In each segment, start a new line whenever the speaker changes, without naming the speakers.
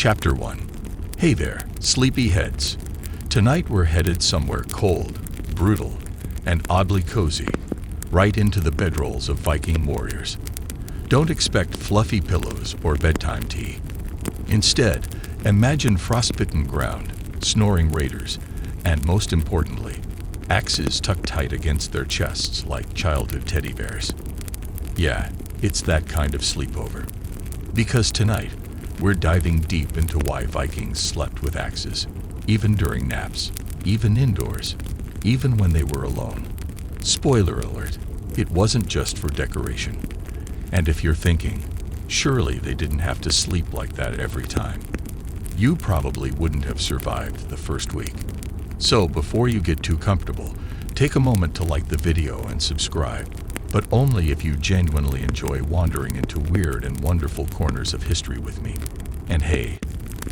Chapter 1. Hey there, sleepy heads. Tonight we're headed somewhere cold, brutal, and oddly cozy, right into the bedrolls of Viking warriors. Don't expect fluffy pillows or bedtime tea. Instead, imagine frostbitten ground, snoring raiders, and most importantly, axes tucked tight against their chests like childhood teddy bears. Yeah, it's that kind of sleepover. Because tonight, we're diving deep into why Vikings slept with axes, even during naps, even indoors, even when they were alone. Spoiler alert, it wasn't just for decoration. And if you're thinking, surely they didn't have to sleep like that every time, you probably wouldn't have survived the first week. So before you get too comfortable, take a moment to like the video and subscribe, but only if you genuinely enjoy wandering into weird and wonderful corners of history with me. And hey,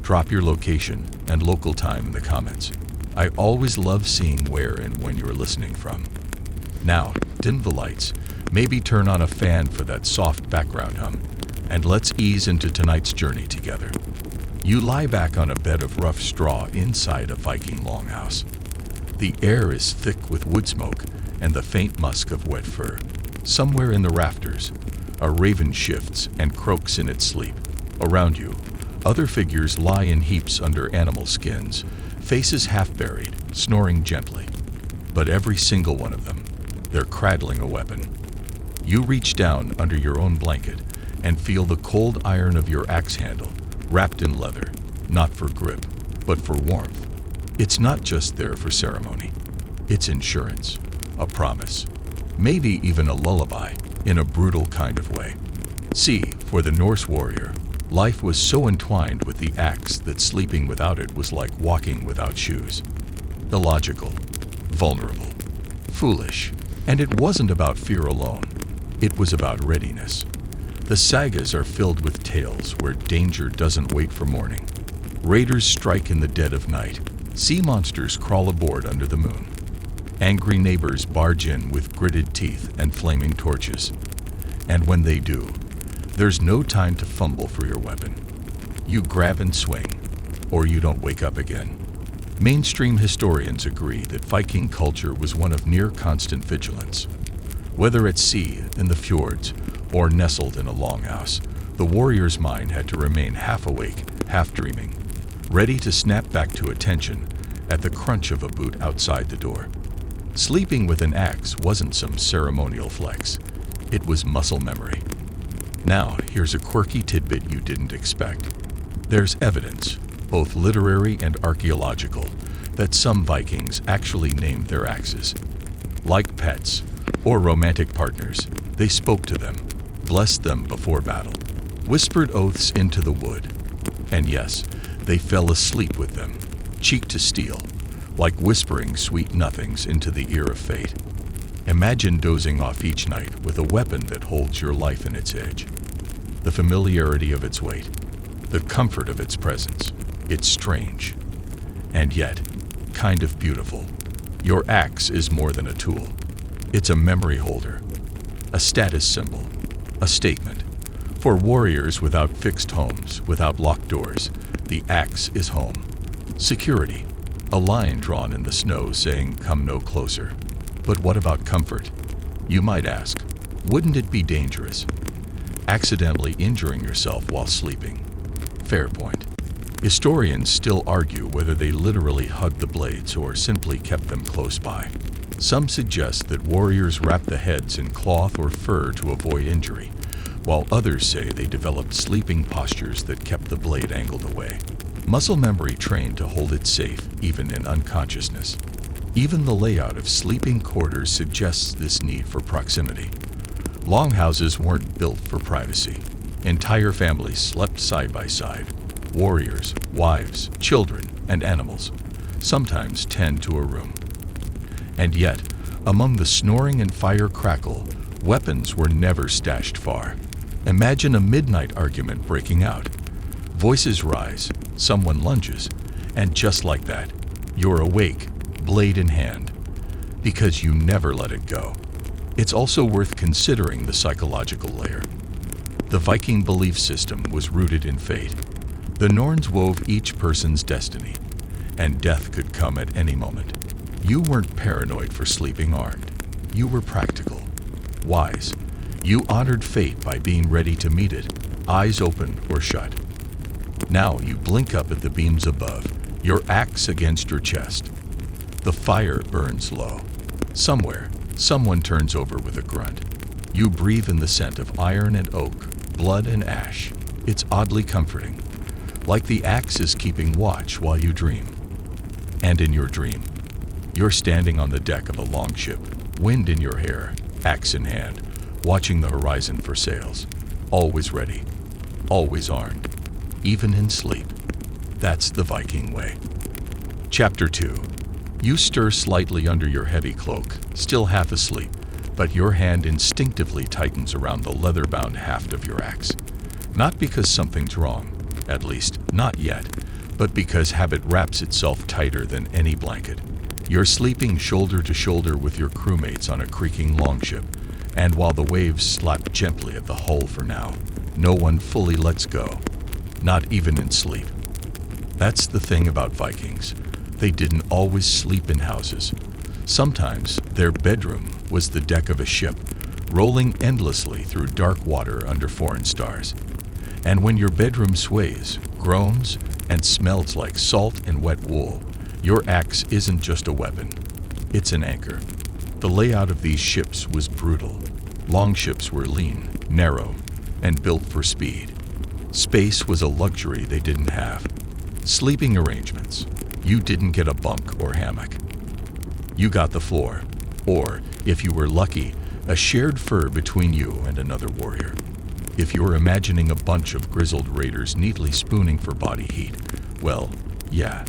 drop your location and local time in the comments. I always love seeing where and when you're listening from. Now, dim the lights, maybe turn on a fan for that soft background hum, and let's ease into tonight's journey together. You lie back on a bed of rough straw inside a Viking longhouse. The air is thick with wood smoke and the faint musk of wet fur. Somewhere in the rafters, a raven shifts and croaks in its sleep. Around you, other figures lie in heaps under animal skins, faces half buried, snoring gently. But every single one of them, they're cradling a weapon. You reach down under your own blanket and feel the cold iron of your axe handle, wrapped in leather, not for grip, but for warmth. It's not just there for ceremony. It's insurance, a promise, maybe even a lullaby, in a brutal kind of way. See, for the Norse warrior, life was so entwined with the axe that sleeping without it was like walking without shoes. Illogical, vulnerable, foolish. And it wasn't about fear alone. It was about readiness. The sagas are filled with tales where danger doesn't wait for morning. Raiders strike in the dead of night. Sea monsters crawl aboard under the moon. Angry neighbors barge in with gritted teeth and flaming torches. And when they do, there's no time to fumble for your weapon. You grab and swing, or you don't wake up again. Mainstream historians agree that Viking culture was one of near constant vigilance. Whether at sea, in the fjords, or nestled in a longhouse, the warrior's mind had to remain half awake, half dreaming, ready to snap back to attention at the crunch of a boot outside the door. Sleeping with an axe wasn't some ceremonial flex. It was muscle memory. Now, here's a quirky tidbit you didn't expect. There's evidence, both literary and archaeological, that some Vikings actually named their axes. Like pets or romantic partners, they spoke to them, blessed them before battle, whispered oaths into the wood. And yes, they fell asleep with them, cheek to steel, like whispering sweet nothings into the ear of fate. Imagine dozing off each night with a weapon that holds your life in its edge. The familiarity of its weight, the comfort of its presence. It's strange, and yet kind of beautiful. Your axe is more than a tool. It's a memory holder, a status symbol, a statement. For warriors without fixed homes, without locked doors, the axe is home. Security, a line drawn in the snow saying, "Come no closer." But what about comfort? You might ask, wouldn't it be dangerous? Accidentally injuring yourself while sleeping? Fair point. Historians still argue whether they literally hugged the blades or simply kept them close by. Some suggest that warriors wrapped the heads in cloth or fur to avoid injury, while others say they developed sleeping postures that kept the blade angled away. Muscle memory trained to hold it safe, even in unconsciousness. Even the layout of sleeping quarters suggests this need for proximity. Longhouses weren't built for privacy. Entire families slept side by side. Warriors, wives, children, and animals, sometimes 10 to a room. And yet, among the snoring and fire crackle, weapons were never stashed far. Imagine a midnight argument breaking out. Voices rise, someone lunges, and just like that, you're awake, blade in hand, because you never let it go. It's also worth considering the psychological layer. The Viking belief system was rooted in fate. The Norns wove each person's destiny, and death could come at any moment. You weren't paranoid for sleeping armed. You were practical, wise. You honored fate by being ready to meet it, eyes open or shut. Now you blink up at the beams above, your axe against your chest. The fire burns low. Somewhere, someone turns over with a grunt. You breathe in the scent of iron and oak, blood and ash. It's oddly comforting, like the axe is keeping watch while you dream. And in your dream, you're standing on the deck of a longship, wind in your hair, axe in hand, watching the horizon for sails, always ready, always armed, even in sleep. That's the Viking way. Chapter 2. You stir slightly under your heavy cloak, still half asleep, but your hand instinctively tightens around the leather-bound haft of your axe. Not because something's wrong, at least not yet, but because habit wraps itself tighter than any blanket. You're sleeping shoulder to shoulder with your crewmates on a creaking longship, and while the waves slap gently at the hull for now, no one fully lets go, not even in sleep. That's the thing about Vikings. They didn't always sleep in houses. Sometimes their bedroom was the deck of a ship, rolling endlessly through dark water under foreign stars. And when your bedroom sways, groans, and smells like salt and wet wool, your axe isn't just a weapon, it's an anchor. The layout of these ships was brutal. Longships were lean, narrow, and built for speed. Space was a luxury they didn't have. Sleeping arrangements. You didn't get a bunk or hammock. You got the floor, or, if you were lucky, a shared fur between you and another warrior. If you're imagining a bunch of grizzled raiders neatly spooning for body heat, well, yeah,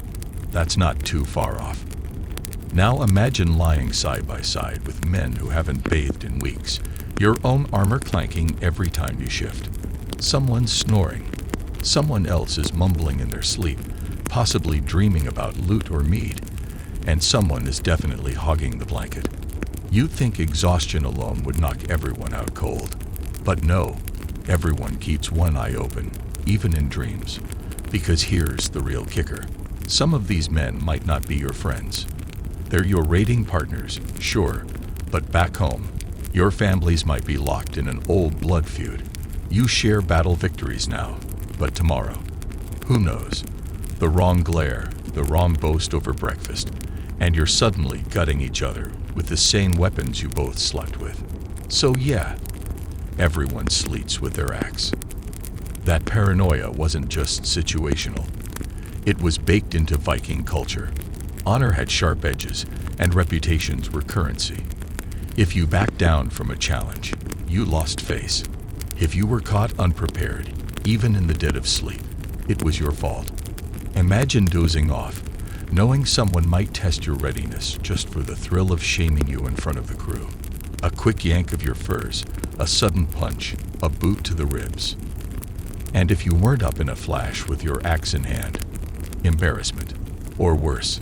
that's not too far off. Now imagine lying side by side with men who haven't bathed in weeks, your own armor clanking every time you shift. Someone's snoring. Someone else is mumbling in their sleep, possibly dreaming about loot or mead, and someone is definitely hogging the blanket. You'd think exhaustion alone would knock everyone out cold. But no, everyone keeps one eye open, even in dreams. Because here's the real kicker. Some of these men might not be your friends. They're your raiding partners, sure, but back home, your families might be locked in an old blood feud. You share battle victories now, but tomorrow, who knows? The wrong glare, the wrong boast over breakfast, and you're suddenly gutting each other with the same weapons you both slept with. So yeah, everyone sleeps with their axe. That paranoia wasn't just situational. It was baked into Viking culture. Honor had sharp edges, and reputations were currency. If you backed down from a challenge, you lost face. If you were caught unprepared, even in the dead of sleep, it was your fault. Imagine dozing off, knowing someone might test your readiness just for the thrill of shaming you in front of the crew. A quick yank of your furs, a sudden punch, a boot to the ribs. And if you weren't up in a flash with your axe in hand, embarrassment, or worse.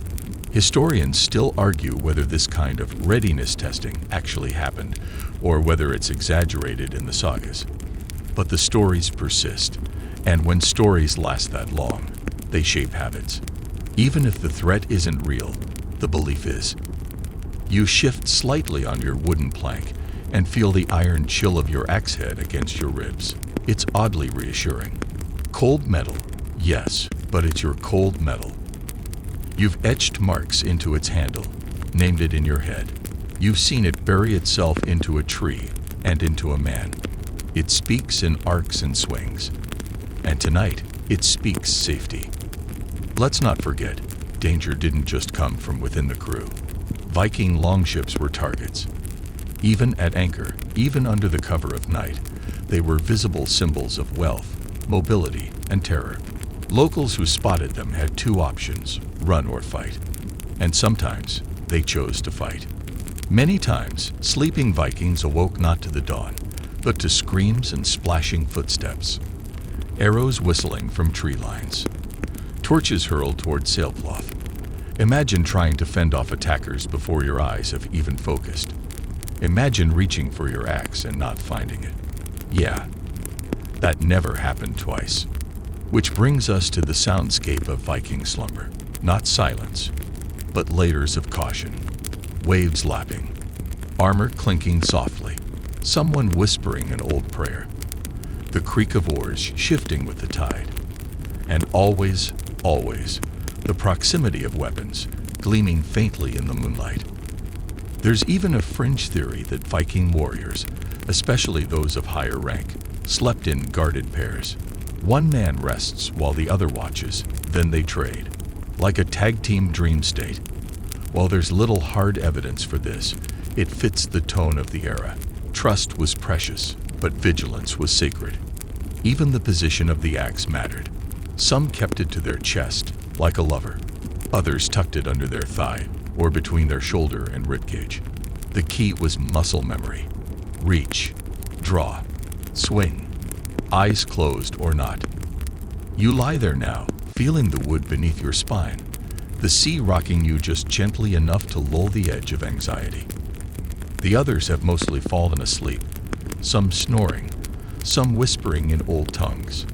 Historians still argue whether this kind of readiness testing actually happened, or whether it's exaggerated in the sagas. But the stories persist, and when stories last that long, they shape habits. Even if the threat isn't real, the belief is. You shift slightly on your wooden plank and feel the iron chill of your axe head against your ribs. It's oddly reassuring. Cold metal, yes, but it's your cold metal. You've etched marks into its handle, named it in your head. You've seen it bury itself into a tree and into a man. It speaks in arcs and swings. And tonight, it speaks safety. Let's not forget, danger didn't just come from within the crew. Viking longships were targets. Even at anchor, even under the cover of night, they were visible symbols of wealth, mobility, and terror. Locals who spotted them had two options, run or fight. And sometimes, they chose to fight. Many times, sleeping Vikings awoke not to the dawn, but to screams and splashing footsteps. Arrows whistling from tree lines. Torches hurled toward sailcloth. Imagine trying to fend off attackers before your eyes have even focused. Imagine reaching for your axe and not finding it. Yeah, that never happened twice. Which brings us to the soundscape of Viking slumber. Not silence, but layers of caution. Waves lapping, armor clinking softly, someone whispering an old prayer, the creak of oars shifting with the tide, and always, always, the proximity of weapons gleaming faintly in the moonlight. There's even a fringe theory that Viking warriors, especially those of higher rank, slept in guarded pairs. One man rests while the other watches, then they trade, like a tag-team dream state. While there's little hard evidence for this, it fits the tone of the era. Trust was precious, but vigilance was sacred. Even the position of the axe mattered. Some kept it to their chest, like a lover. Others tucked it under their thigh, or between their shoulder and ribcage. The key was muscle memory. Reach, draw, swing, eyes closed or not. You lie there now, feeling the wood beneath your spine, the sea rocking you just gently enough to lull the edge of anxiety. The others have mostly fallen asleep, some snoring, some whispering in old tongues.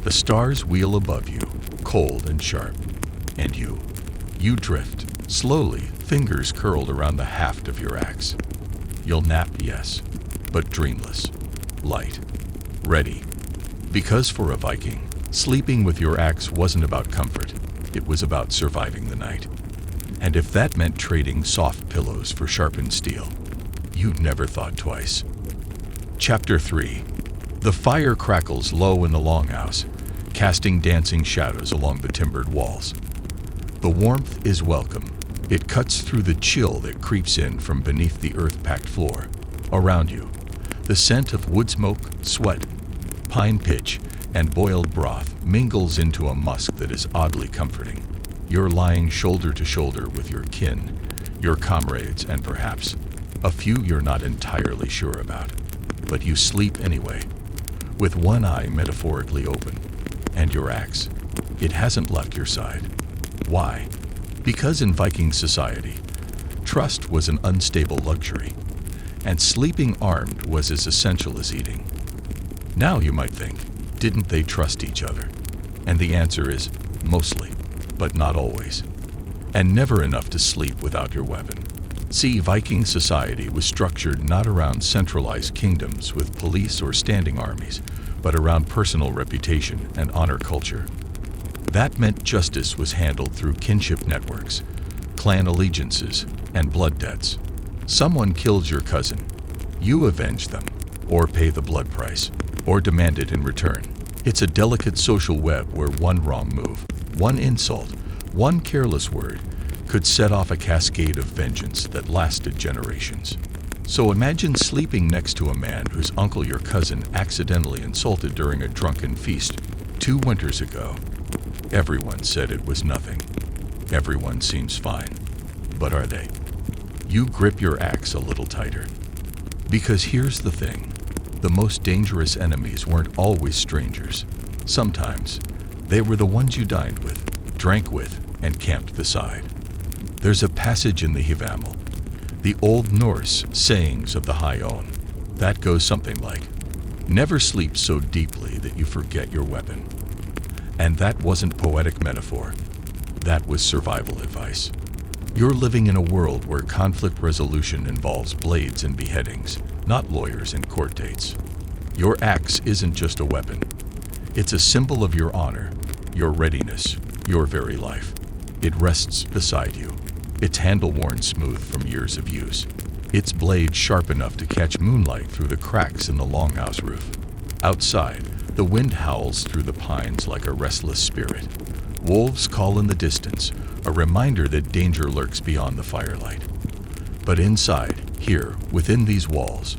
The stars wheel above you, cold and sharp, and you drift, slowly, fingers curled around the haft of your axe. You'll nap, yes, but dreamless, light, ready. Because for a Viking, sleeping with your axe wasn't about comfort, it was about surviving the night. And if that meant trading soft pillows for sharpened steel, you never thought twice. Chapter 3. The fire crackles low in the longhouse, casting dancing shadows along the timbered walls. The warmth is welcome. It cuts through the chill that creeps in from beneath the earth-packed floor. Around you, the scent of wood smoke, sweat, pine pitch, and boiled broth mingles into a musk that is oddly comforting. You're lying shoulder to shoulder with your kin, your comrades, and perhaps a few you're not entirely sure about. But you sleep anyway, with one eye metaphorically open, and your axe, it hasn't left your side. Why? Because in Viking society, trust was an unstable luxury, and sleeping armed was as essential as eating. Now you might think, didn't they trust each other? And the answer is mostly, but not always. And never enough to sleep without your weapon. See, Viking society was structured not around centralized kingdoms with police or standing armies, but around personal reputation and honor culture. That meant justice was handled through kinship networks, clan allegiances, and blood debts. Someone kills your cousin, you avenge them, or pay the blood price, or demand it in return. It's a delicate social web where one wrong move, one insult, one careless word could set off a cascade of vengeance that lasted generations. So imagine sleeping next to a man whose uncle your cousin accidentally insulted during a drunken feast 2 winters ago. Everyone said it was nothing. Everyone seems fine. But are they? You grip your axe a little tighter. Because here's the thing. The most dangerous enemies weren't always strangers. Sometimes, they were the ones you dined with, drank with, and camped beside. There's a passage in the Hvamal, the Old Norse sayings of the High Own, that goes something like, never sleep so deeply that you forget your weapon. And that wasn't poetic metaphor. That was survival advice. You're living in a world where conflict resolution involves blades and beheadings, not lawyers and court dates. Your axe isn't just a weapon. It's a symbol of your honor, your readiness, your very life. It rests beside you, its handle worn smooth from years of use, its blade sharp enough to catch moonlight through the cracks in the longhouse roof. Outside, the wind howls through the pines like a restless spirit. Wolves call in the distance, a reminder that danger lurks beyond the firelight. But inside, here, within these walls,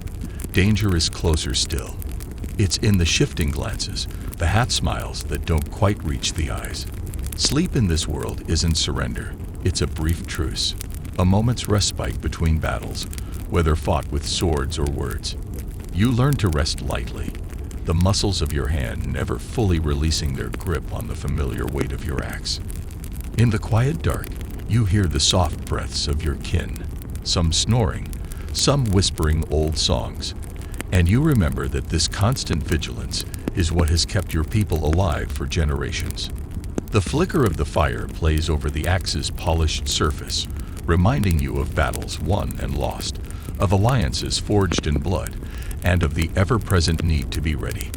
danger is closer still. It's in the shifting glances, the half smiles that don't quite reach the eyes. Sleep in this world isn't surrender. It's a brief truce, a moment's respite between battles, whether fought with swords or words. You learn to rest lightly, the muscles of your hand never fully releasing their grip on the familiar weight of your axe. In the quiet dark, you hear the soft breaths of your kin, some snoring, some whispering old songs, and you remember that this constant vigilance is what has kept your people alive for generations. The flicker of the fire plays over the axe's polished surface, reminding you of battles won and lost, of alliances forged in blood, and of the ever-present need to be ready.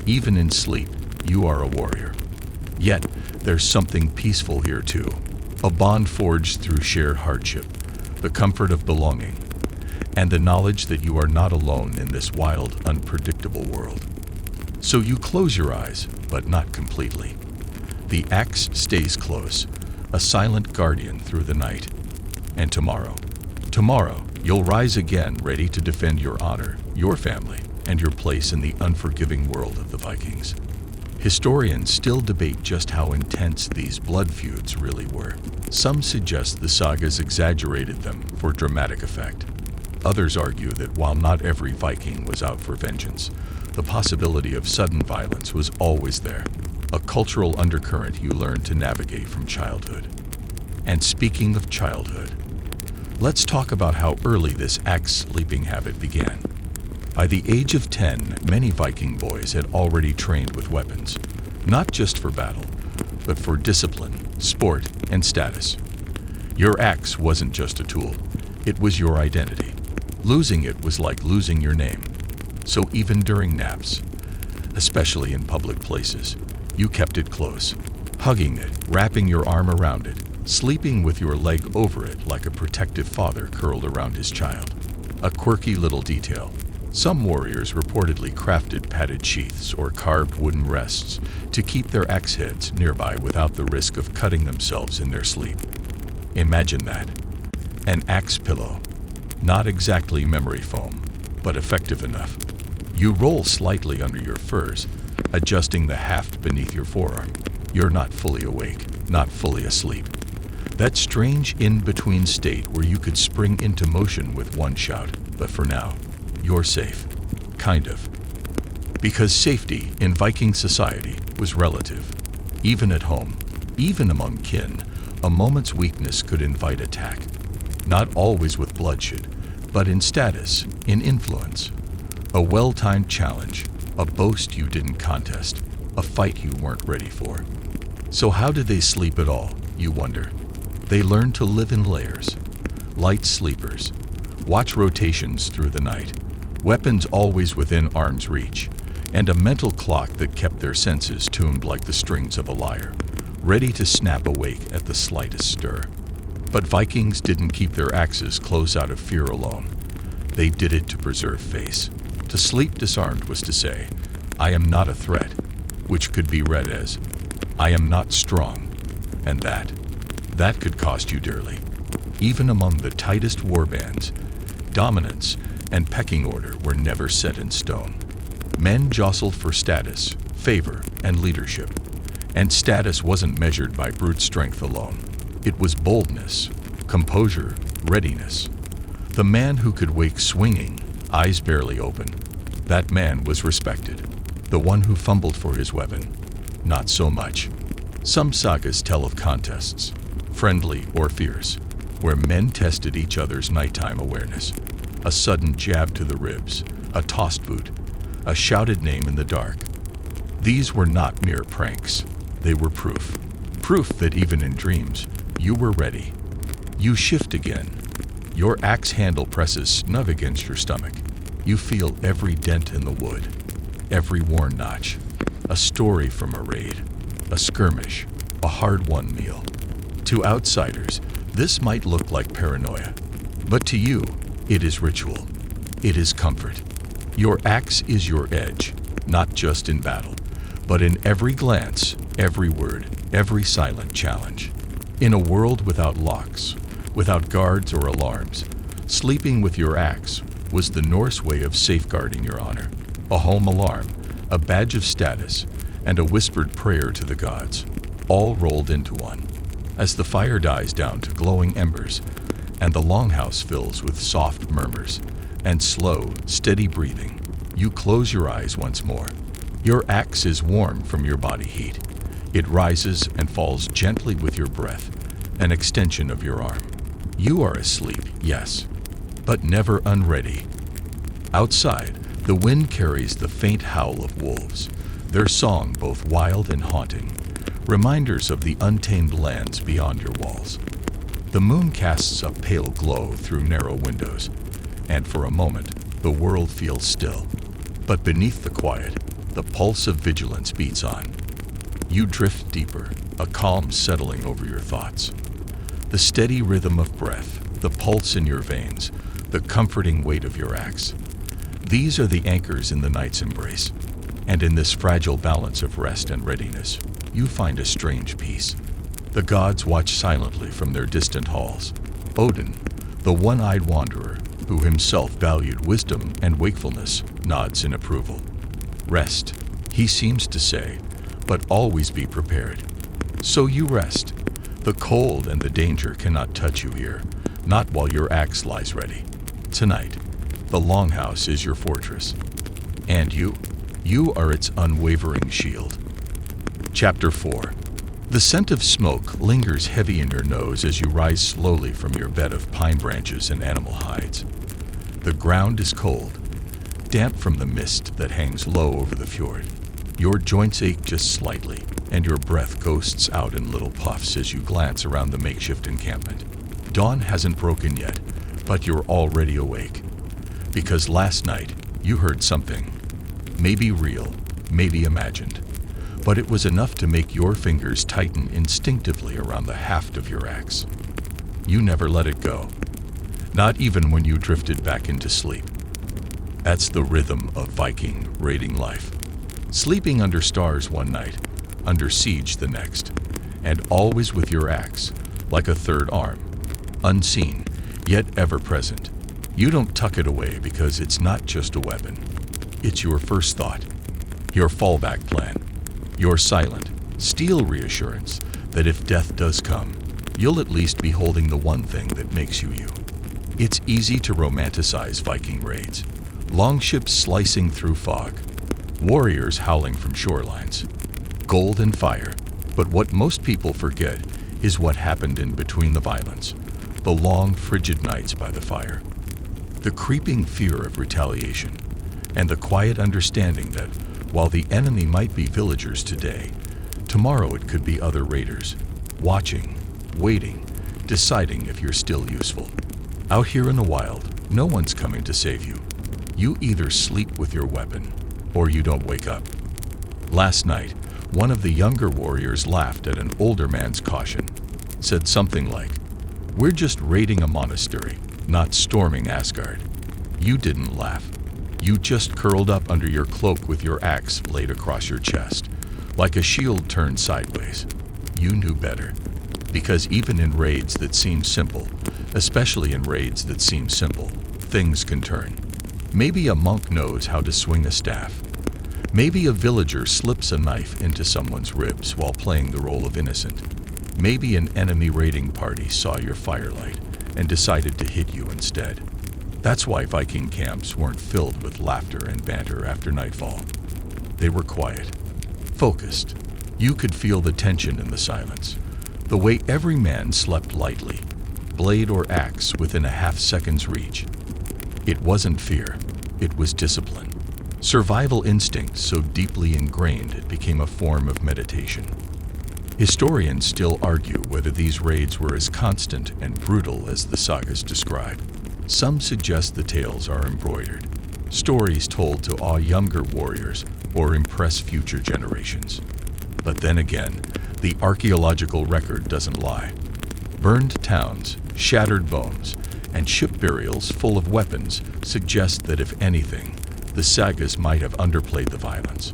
Even in sleep, you are a warrior. Yet, there's something peaceful here too. A bond forged through shared hardship, the comfort of belonging, and the knowledge that you are not alone in this wild, unpredictable world. So you close your eyes, but not completely. The axe stays close, a silent guardian through the night. And tomorrow, you'll rise again, ready to defend your honor, your family, and your place in the unforgiving world of the Vikings. Historians still debate just how intense these blood feuds really were. Some suggest the sagas exaggerated them for dramatic effect. Others argue that while not every Viking was out for vengeance, the possibility of sudden violence was always there, a cultural undercurrent you learn to navigate from childhood. And speaking of childhood, let's talk about how early this axe sleeping habit began. By the age of 10, many Viking boys had already trained with weapons, not just for battle, but for discipline, sport, and status. Your axe wasn't just a tool, it was your identity. Losing it was like losing your name. So even during naps, especially in public places, you kept it close, hugging it, wrapping your arm around it, sleeping with your leg over it like a protective father curled around his child. A quirky little detail. Some warriors reportedly crafted padded sheaths or carved wooden rests to keep their axe heads nearby without the risk of cutting themselves in their sleep. Imagine that. An axe pillow. Not exactly memory foam, but effective enough. You roll slightly under your furs, adjusting the haft beneath your forearm. You're not fully awake, not fully asleep. That strange in-between state where you could spring into motion with one shout, but for now, you're safe. Kind of. Because safety in Viking society was relative. Even at home, even among kin, a moment's weakness could invite attack. Not always with bloodshed, but in status, in influence. A well-timed challenge, a boast you didn't contest, a fight you weren't ready for. So how did they sleep at all, you wonder? They learned to live in layers. Light sleepers. Watch rotations through the night. Weapons always within arm's reach. And a mental clock that kept their senses tuned like the strings of a lyre, ready to snap awake at the slightest stir. But Vikings didn't keep their axes close out of fear alone. They did it to preserve face. To sleep disarmed was to say, I am not a threat, which could be read as, I am not strong, and that could cost you dearly. Even among the tightest warbands, dominance and pecking order were never set in stone. Men jostled for status, favor, and leadership, and status wasn't measured by brute strength alone. It was boldness, composure, readiness. The man who could wake swinging, eyes barely open, that man was respected. The one who fumbled for his weapon, not so much. Some sagas tell of contests, friendly or fierce, where men tested each other's nighttime awareness. A sudden jab to the ribs, a tossed boot, a shouted name in the dark. These were not mere pranks. They were proof. Proof that even in dreams, you were ready. You shift again. Your axe handle presses snug against your stomach. You feel every dent in the wood, every worn notch. A story from a raid, a skirmish, a hard-won meal. To outsiders, this might look like paranoia, but to you, it is ritual. It is comfort. Your axe is your edge, not just in battle, but in every glance, every word, every silent challenge. In a world without locks, without guards or alarms, sleeping with your axe was the Norse way of safeguarding your honor. A home alarm, a badge of status, and a whispered prayer to the gods, all rolled into one. As the fire dies down to glowing embers, and the longhouse fills with soft murmurs and slow, steady breathing, you close your eyes once more. Your axe is warm from your body heat. It rises and falls gently with your breath, an extension of your arm. You are asleep, yes, but never unready. Outside, the wind carries the faint howl of wolves, their song both wild and haunting, reminders of the untamed lands beyond your walls. The moon casts a pale glow through narrow windows, and for a moment, the world feels still. But beneath the quiet, the pulse of vigilance beats on. You drift deeper, a calm settling over your thoughts. The steady rhythm of breath, the pulse in your veins, the comforting weight of your axe. These are the anchors in the night's embrace. And in this fragile balance of rest and readiness, you find a strange peace. The gods watch silently from their distant halls. Odin, the one-eyed wanderer, who himself valued wisdom and wakefulness, nods in approval. Rest, he seems to say, but always be prepared. So you rest. The cold and the danger cannot touch you here, not while your axe lies ready. Tonight, the longhouse is your fortress. And you are its unwavering shield. Chapter 4. The scent of smoke lingers heavy in your nose as you rise slowly from your bed of pine branches and animal hides. The ground is cold, damp from the mist that hangs low over the fjord. Your joints ache just slightly, and your breath ghosts out in little puffs as you glance around the makeshift encampment. Dawn hasn't broken yet, but you're already awake. Because last night, you heard something. Maybe real, maybe imagined. But it was enough to make your fingers tighten instinctively around the haft of your axe. You never let it go. Not even when you drifted back into sleep. That's the rhythm of Viking raiding life. Sleeping under stars one night, under siege the next, and always with your axe, like a third arm, unseen, yet ever present. You don't tuck it away because it's not just a weapon. It's your first thought, your fallback plan, your silent, steel reassurance that if death does come, you'll at least be holding the one thing that makes you you. It's easy to romanticize Viking raids. Long ships slicing through fog, warriors howling from shorelines, gold and fire. But what most people forget is what happened in between the violence, the long, frigid nights by the fire, the creeping fear of retaliation, and the quiet understanding that while the enemy might be villagers today, tomorrow it could be other raiders, watching, waiting, deciding if you're still useful. Out here in the wild, no one's coming to save you. You either sleep with your weapon, or you don't wake up. Last night, one of the younger warriors laughed at an older man's caution, said something like, "We're just raiding a monastery, not storming Asgard." You didn't laugh. You just curled up under your cloak with your axe laid across your chest, like a shield turned sideways. You knew better, because even in raids that seem simple, especially in raids that seem simple, things can turn. Maybe a monk knows how to swing a staff. Maybe a villager slips a knife into someone's ribs while playing the role of innocent. Maybe an enemy raiding party saw your firelight and decided to hit you instead. That's why Viking camps weren't filled with laughter and banter after nightfall. They were quiet, focused. You could feel the tension in the silence, the way every man slept lightly, blade or axe within a half-second's reach. It wasn't fear, it was discipline. Survival instinct so deeply ingrained it became a form of meditation. Historians still argue whether these raids were as constant and brutal as the sagas describe. Some suggest the tales are embroidered, stories told to awe younger warriors or impress future generations. But then again, the archaeological record doesn't lie. Burned towns, shattered bones, and ship burials full of weapons suggest that if anything, the sagas might have underplayed the violence.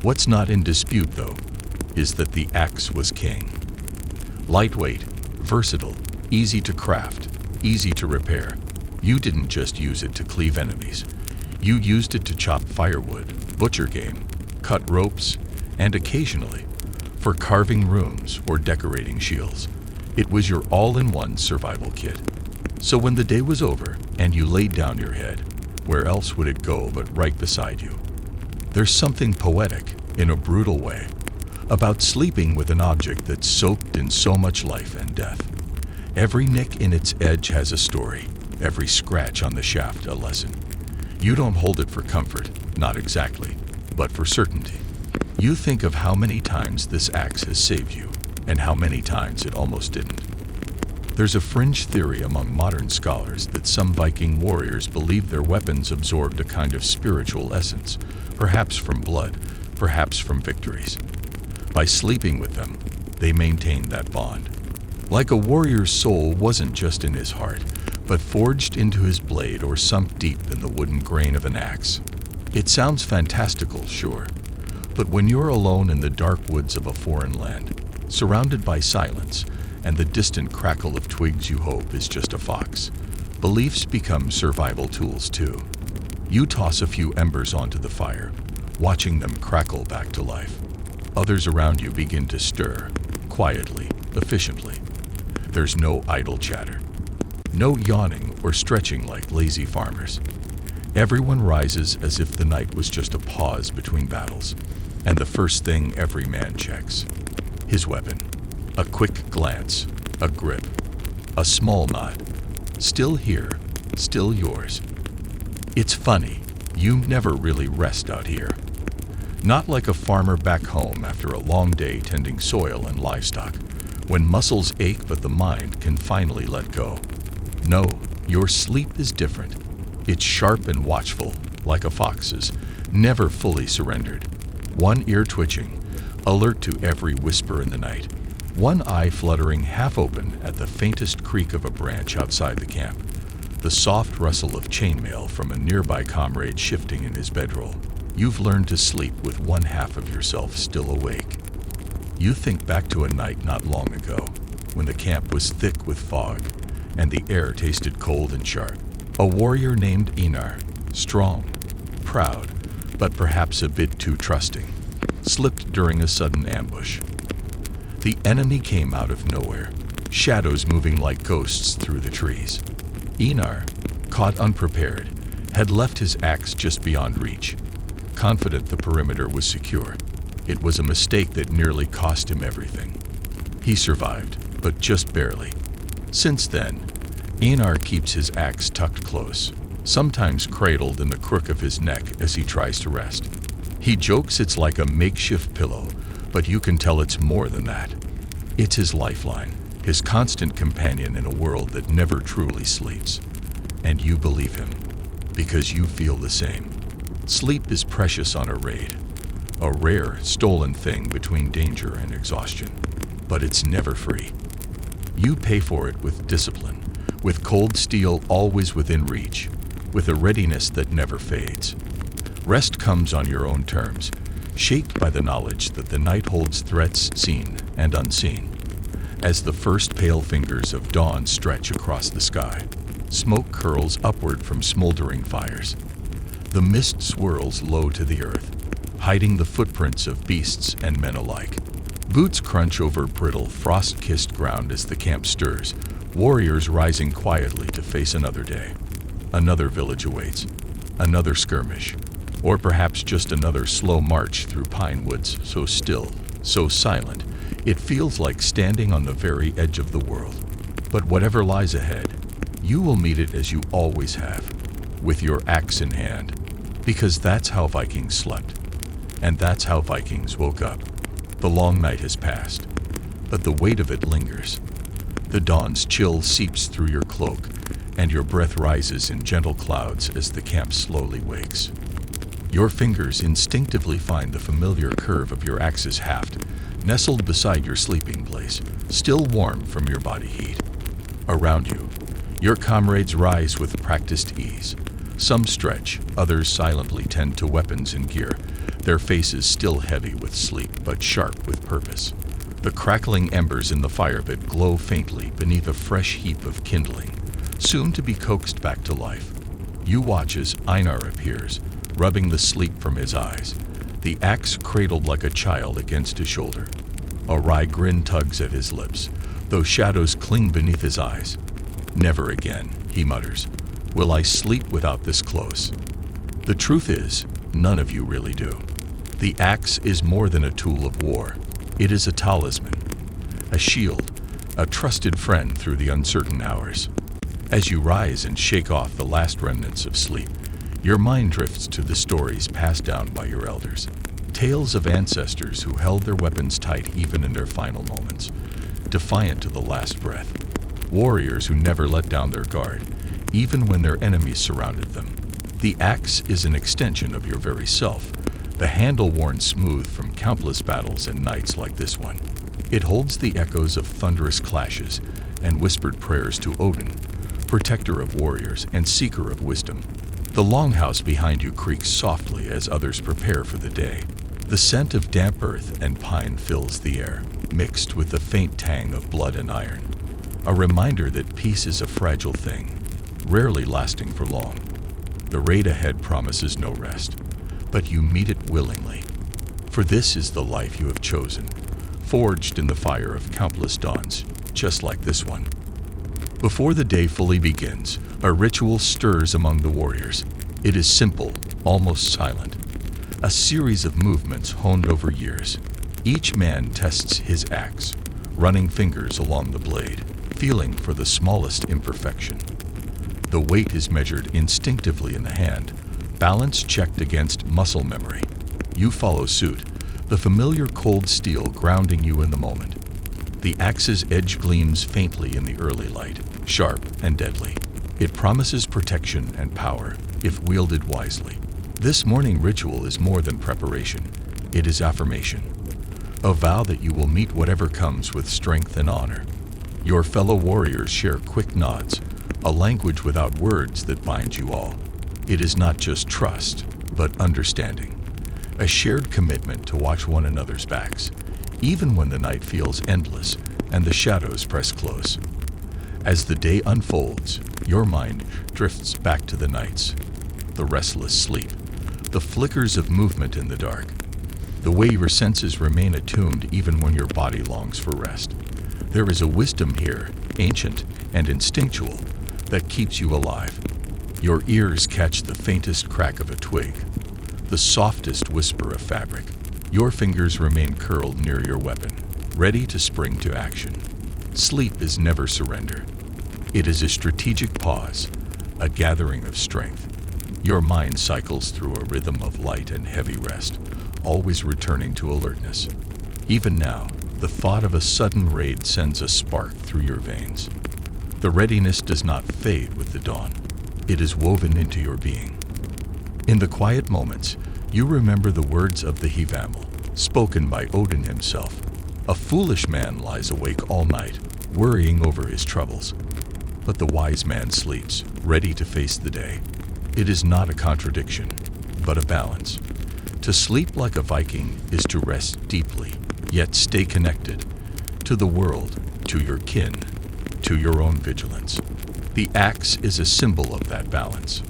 What's not in dispute, though, is that the axe was king. Lightweight, versatile, easy to craft, easy to repair. You didn't just use it to cleave enemies. You used it to chop firewood, butcher game, cut ropes, and occasionally, for carving rooms or decorating shields. It was your all-in-one survival kit. So when the day was over and you laid down your head, where else would it go but right beside you? There's something poetic, in a brutal way, about sleeping with an object that's soaked in so much life and death. Every nick in its edge has a story, every scratch on the shaft a lesson. You don't hold it for comfort, not exactly, but for certainty. You think of how many times this axe has saved you, and how many times it almost didn't. There's a fringe theory among modern scholars that some Viking warriors believed their weapons absorbed a kind of spiritual essence, perhaps from blood, perhaps from victories. By sleeping with them, they maintained that bond. Like a warrior's soul wasn't just in his heart, but forged into his blade or sunk deep in the wooden grain of an axe. It sounds fantastical, sure, but when you're alone in the dark woods of a foreign land, surrounded by silence, and the distant crackle of twigs you hope is just a fox, beliefs become survival tools too. You toss a few embers onto the fire, watching them crackle back to life. Others around you begin to stir, quietly, efficiently. There's no idle chatter, no yawning or stretching like lazy farmers. Everyone rises as if the night was just a pause between battles, and the first thing every man checks: his weapon. A quick glance, a grip, a small nod. Still here, still yours. It's funny, you never really rest out here. Not like a farmer back home after a long day tending soil and livestock, when muscles ache but the mind can finally let go. No, your sleep is different. It's sharp and watchful, like a fox's, never fully surrendered. One ear twitching, alert to every whisper in the night. One eye fluttering half open at the faintest creak of a branch outside the camp. The soft rustle of chainmail from a nearby comrade shifting in his bedroll. You've learned to sleep with one half of yourself still awake. You think back to a night not long ago, when the camp was thick with fog, and the air tasted cold and sharp. A warrior named Einar, strong, proud, but perhaps a bit too trusting, slipped during a sudden ambush. The enemy came out of nowhere, shadows moving like ghosts through the trees. Einar, caught unprepared, had left his axe just beyond reach, confident the perimeter was secure. It was a mistake that nearly cost him everything. He survived, but just barely. Since then, Einar keeps his axe tucked close, sometimes cradled in the crook of his neck as he tries to rest. He jokes it's like a makeshift pillow, but you can tell it's more than that. It's his lifeline, his constant companion in a world that never truly sleeps. And you believe him, because you feel the same. Sleep is precious on a raid, a rare, stolen thing between danger and exhaustion. But it's never free. You pay for it with discipline, with cold steel always within reach, with a readiness that never fades. Rest comes on your own terms, shaped by the knowledge that the night holds threats seen and unseen. As the first pale fingers of dawn stretch across the sky, smoke curls upward from smoldering fires. The mist swirls low to the earth, hiding the footprints of beasts and men alike. Boots crunch over brittle, frost-kissed ground as the camp stirs, warriors rising quietly to face another day. Another village awaits, another skirmish, or perhaps just another slow march through pine woods so still, so silent, it feels like standing on the very edge of the world. But whatever lies ahead, you will meet it as you always have, with your axe in hand, because that's how Vikings slept, and that's how Vikings woke up. The long night has passed, but the weight of it lingers. The dawn's chill seeps through your cloak, and your breath rises in gentle clouds as the camp slowly wakes. Your fingers instinctively find the familiar curve of your axe's haft, nestled beside your sleeping place, still warm from your body heat. Around you, your comrades rise with practiced ease. Some stretch, others silently tend to weapons and gear, their faces still heavy with sleep but sharp with purpose. The crackling embers in the fire pit glow faintly beneath a fresh heap of kindling, soon to be coaxed back to life. You watch as Einar appears, rubbing the sleep from his eyes, the axe cradled like a child against his shoulder. A wry grin tugs at his lips, though shadows cling beneath his eyes. "Never again," he mutters, "will I sleep without this close." The truth is, none of you really do. The axe is more than a tool of war. It is a talisman, a shield, a trusted friend through the uncertain hours. As you rise and shake off the last remnants of sleep, your mind drifts to the stories passed down by your elders. Tales of ancestors who held their weapons tight even in their final moments, defiant to the last breath. Warriors who never let down their guard, even when their enemies surrounded them. The axe is an extension of your very self, the handle worn smooth from countless battles and nights like this one. It holds the echoes of thunderous clashes and whispered prayers to Odin, protector of warriors and seeker of wisdom. The longhouse behind you creaks softly as others prepare for the day. The scent of damp earth and pine fills the air, mixed with the faint tang of blood and iron. A reminder that peace is a fragile thing, rarely lasting for long. The raid ahead promises no rest, but you meet it willingly. For this is the life you have chosen, forged in the fire of countless dawns, just like this one. Before the day fully begins, a ritual stirs among the warriors. It is simple, almost silent. A series of movements honed over years. Each man tests his axe, running fingers along the blade, feeling for the smallest imperfection. The weight is measured instinctively in the hand, balance checked against muscle memory. You follow suit, the familiar cold steel grounding you in the moment. The axe's edge gleams faintly in the early light, sharp and deadly. It promises protection and power, if wielded wisely. This morning ritual is more than preparation. It is affirmation. A vow that you will meet whatever comes with strength and honor. Your fellow warriors share quick nods, a language without words that binds you all. It is not just trust, but understanding. A shared commitment to watch one another's backs, even when the night feels endless and the shadows press close. As the day unfolds, your mind drifts back to the nights, the restless sleep, the flickers of movement in the dark, the way your senses remain attuned even when your body longs for rest. There is a wisdom here, ancient and instinctual, that keeps you alive. Your ears catch the faintest crack of a twig, the softest whisper of fabric. Your fingers remain curled near your weapon, ready to spring to action. Sleep is never surrender. It is a strategic pause, a gathering of strength. Your mind cycles through a rhythm of light and heavy rest, always returning to alertness. Even now, the thought of a sudden raid sends a spark through your veins. The readiness does not fade with the dawn. It is woven into your being. In the quiet moments, you remember the words of the Hivamal, spoken by Odin himself. A foolish man lies awake all night, worrying over his troubles. But the wise man sleeps, ready to face the day. It is not a contradiction, but a balance. To sleep like a Viking is to rest deeply, yet stay connected to the world, to your kin, to your own vigilance. The axe is a symbol of that balance.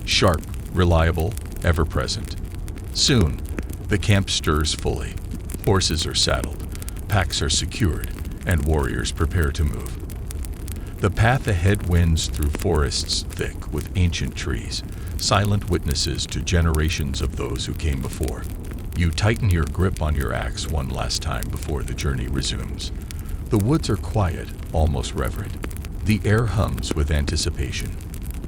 Sharp, reliable, ever present. Soon, the camp stirs fully. Horses are saddled, packs are secured, and warriors prepare to move. The path ahead winds through forests thick with ancient trees, silent witnesses to generations of those who came before. You tighten your grip on your axe one last time before the journey resumes. The woods are quiet, almost reverent. The air hums with anticipation.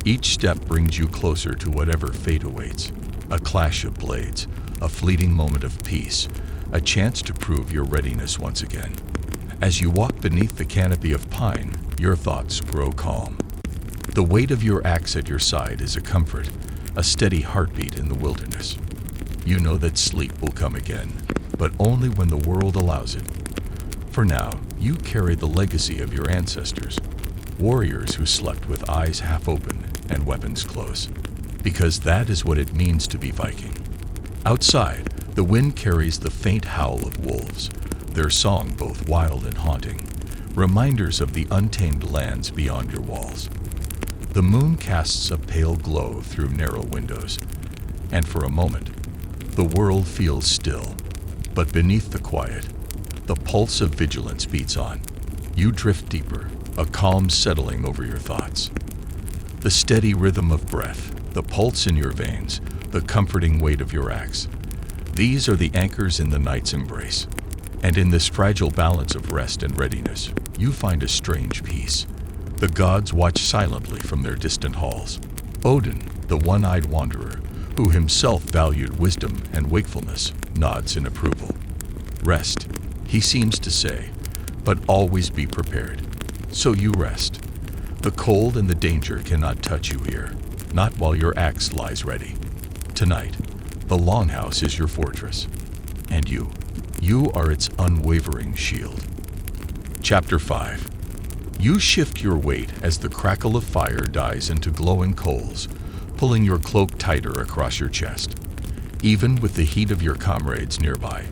Each step brings you closer to whatever fate awaits. A clash of blades, a fleeting moment of peace, a chance to prove your readiness once again. As you walk beneath the canopy of pine, your thoughts grow calm. The weight of your axe at your side is a comfort, a steady heartbeat in the wilderness. You know that sleep will come again, but only when the world allows it. For now, you carry the legacy of your ancestors, warriors who slept with eyes half open and weapons close, because that is what it means to be Viking. Outside, the wind carries the faint howl of wolves, their song both wild and haunting, reminders of the untamed lands beyond your walls. The moon casts a pale glow through narrow windows, and for a moment, the world feels still. But beneath the quiet, the pulse of vigilance beats on. You drift deeper, a calm settling over your thoughts. The steady rhythm of breath, the pulse in your veins, the comforting weight of your axe. These are the anchors in the night's embrace. And in this fragile balance of rest and readiness, you find a strange peace. The gods watch silently from their distant halls. Odin, the one-eyed wanderer, who himself valued wisdom and wakefulness, nods in approval. Rest, he seems to say, but always be prepared. So you rest. The cold and the danger cannot touch you here, not while your axe lies ready. Tonight, the longhouse is your fortress, and you are its unwavering shield. Chapter 5. You shift your weight as the crackle of fire dies into glowing coals, pulling your cloak tighter across your chest. Even with the heat of your comrades nearby,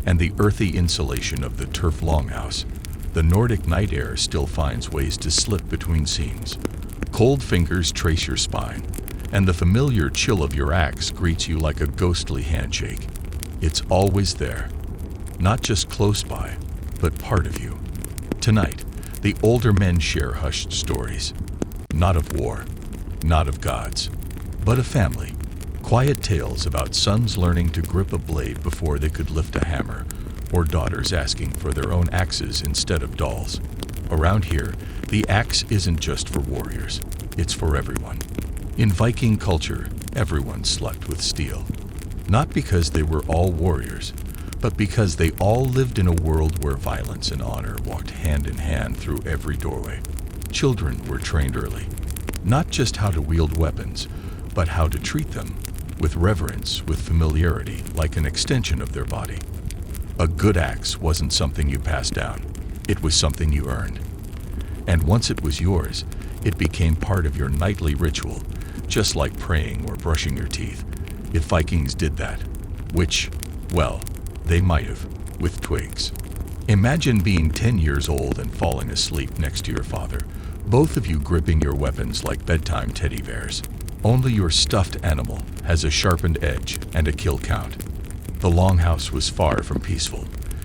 and the earthy insulation of the turf longhouse, the Nordic night air still finds ways to slip between seams. Cold fingers trace your spine, and the familiar chill of your axe greets you like a ghostly handshake. It's always there, not just close by, but part of you. Tonight, the older men share hushed stories, not of war, not of gods, but of family. Quiet tales about sons learning to grip a blade before they could lift a hammer, or daughters asking for their own axes instead of dolls. Around here, the axe isn't just for warriors, it's for everyone. In Viking culture, everyone slept with steel. Not because they were all warriors, but because they all lived in a world where violence and honor walked hand in hand through every doorway. Children were trained early, not just how to wield weapons, but how to treat them, with reverence, with familiarity, like an extension of their body. A good axe wasn't something you passed down, it was something you earned. And once it was yours, it became part of your nightly ritual, just like praying or brushing your teeth. If Vikings did that, which, well, they might have, with twigs. Imagine being 10 years old and falling asleep next to your father, both of you gripping your weapons like bedtime teddy bears. Only your stuffed animal has a sharpened edge and a kill count. The longhouse was far from peaceful.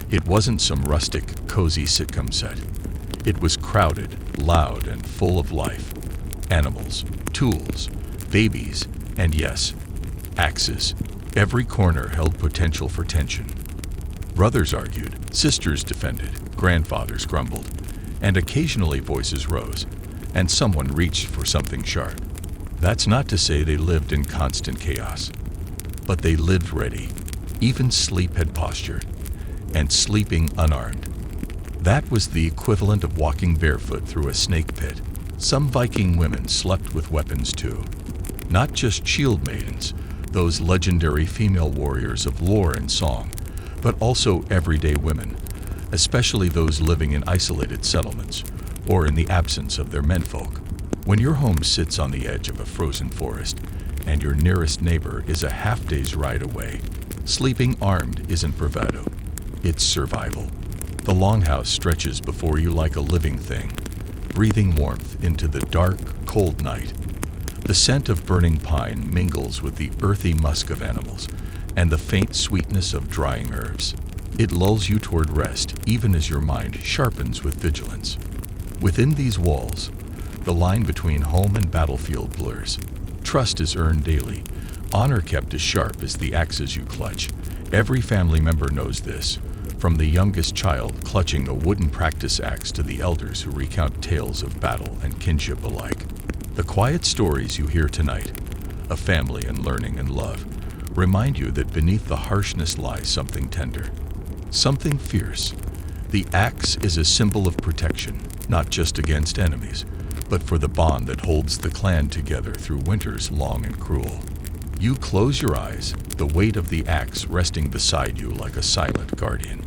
It wasn't some rustic, cozy sitcom set. It was crowded, loud, and full of life. Animals, tools, babies, and yes, axes. Every corner held potential for tension. Brothers argued, sisters defended, grandfathers grumbled, and occasionally voices rose, and someone reached for something sharp. That's not to say they lived in constant chaos, but they lived ready. Even sleep had posture, and sleeping unarmed. That was the equivalent of walking barefoot through a snake pit. Some Viking women slept with weapons too. Not just shield maidens, those legendary female warriors of lore and song, but also everyday women, especially those living in isolated settlements, or in the absence of their menfolk. When your home sits on the edge of a frozen forest, and your nearest neighbor is a half-day's ride away, sleeping armed isn't bravado, it's survival. The longhouse stretches before you like a living thing, breathing warmth into the dark, cold night. The scent of burning pine mingles with the earthy musk of animals, and the faint sweetness of drying herbs. It lulls you toward rest, even as your mind sharpens with vigilance. Within these walls, the line between home and battlefield blurs. Trust is earned daily, honor kept as sharp as the axes you clutch. Every family member knows this, from the youngest child clutching a wooden practice axe to the elders who recount tales of battle and kinship alike. The quiet stories you hear tonight, of family and learning and love, remind you that beneath the harshness lies something tender, something fierce. The axe is a symbol of protection, not just against enemies, but for the bond that holds the clan together through winters long and cruel. You close your eyes, the weight of the axe resting beside you like a silent guardian.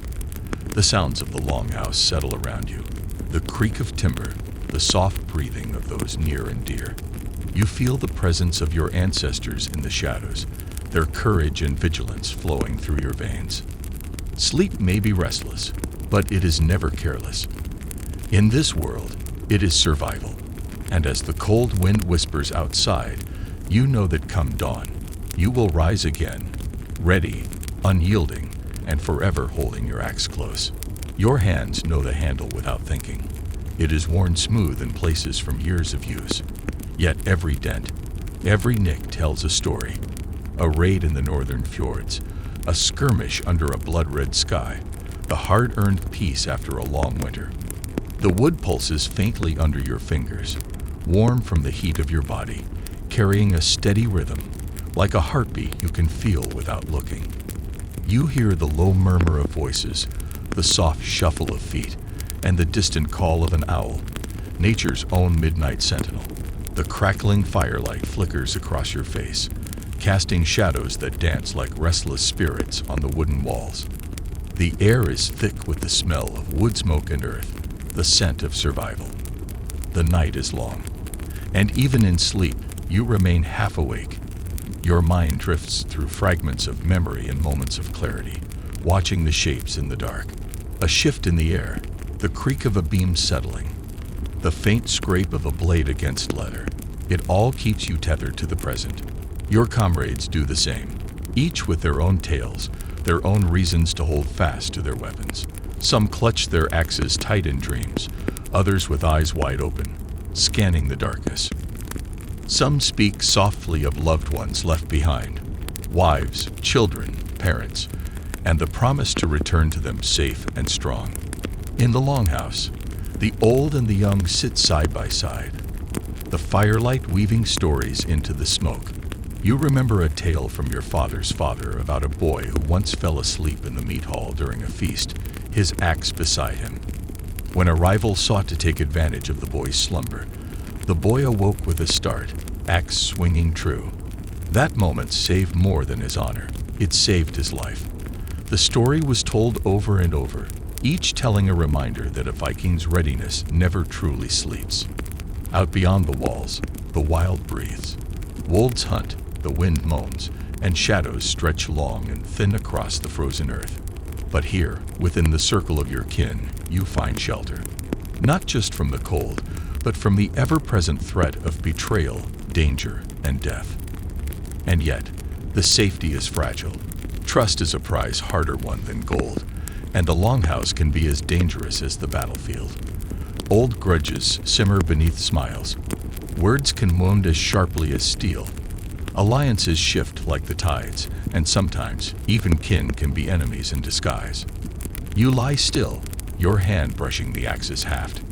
The sounds of the longhouse settle around you, the creak of timber, the soft breathing of those near and dear. You feel the presence of your ancestors in the shadows, their courage and vigilance flowing through your veins. Sleep may be restless, but it is never careless. In this world, it is survival. And as the cold wind whispers outside, you know that come dawn, you will rise again, ready, unyielding, and forever holding your axe close. Your hands know the handle without thinking. It is worn smooth in places from years of use. Yet every dent, every nick tells a story. A raid in the northern fjords, a skirmish under a blood-red sky, the hard-earned peace after a long winter. The wood pulses faintly under your fingers, warm from the heat of your body, carrying a steady rhythm, like a heartbeat you can feel without looking. You hear the low murmur of voices, the soft shuffle of feet, and the distant call of an owl, nature's own midnight sentinel. The crackling firelight flickers across your face, casting shadows that dance like restless spirits on the wooden walls. The air is thick with the smell of wood smoke and earth, the scent of survival. The night is long, and even in sleep, you remain half awake. Your mind drifts through fragments of memory and moments of clarity, watching the shapes in the dark. A shift in the air, the creak of a beam settling, the faint scrape of a blade against leather. It all keeps you tethered to the present. Your comrades do the same, each with their own tales, their own reasons to hold fast to their weapons. Some clutch their axes tight in dreams, others with eyes wide open, scanning the darkness. Some speak softly of loved ones left behind, wives, children, parents, and the promise to return to them safe and strong. In the longhouse, the old and the young sit side by side, the firelight weaving stories into the smoke. You remember a tale from your father's father about a boy who once fell asleep in the meat hall during a feast, his axe beside him. When a rival sought to take advantage of the boy's slumber, the boy awoke with a start, axe swinging true. That moment saved more than his honor. It saved his life. The story was told over and over, each telling a reminder that a Viking's readiness never truly sleeps. Out beyond the walls, the wild breathes. Wolves hunt, the wind moans, and shadows stretch long and thin across the frozen earth. But here, within the circle of your kin, you find shelter. Not just from the cold, but from the ever-present threat of betrayal, danger, and death. And yet, the safety is fragile. Trust is a prize harder won than gold, and the longhouse can be as dangerous as the battlefield. Old grudges simmer beneath smiles. Words can wound as sharply as steel. Alliances shift like the tides, and sometimes even kin can be enemies in disguise. You lie still, your hand brushing the axe's haft.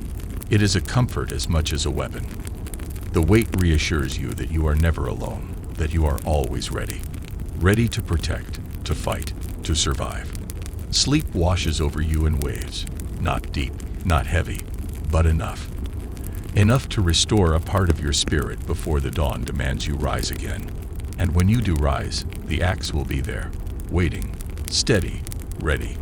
It is a comfort as much as a weapon. The weight reassures you that you are never alone, that you are always ready. Ready to protect, to fight, to survive. Sleep washes over you in waves, not deep, not heavy, but enough. Enough to restore a part of your spirit before the dawn demands you rise again. And when you do rise, the axe will be there, waiting, steady, ready.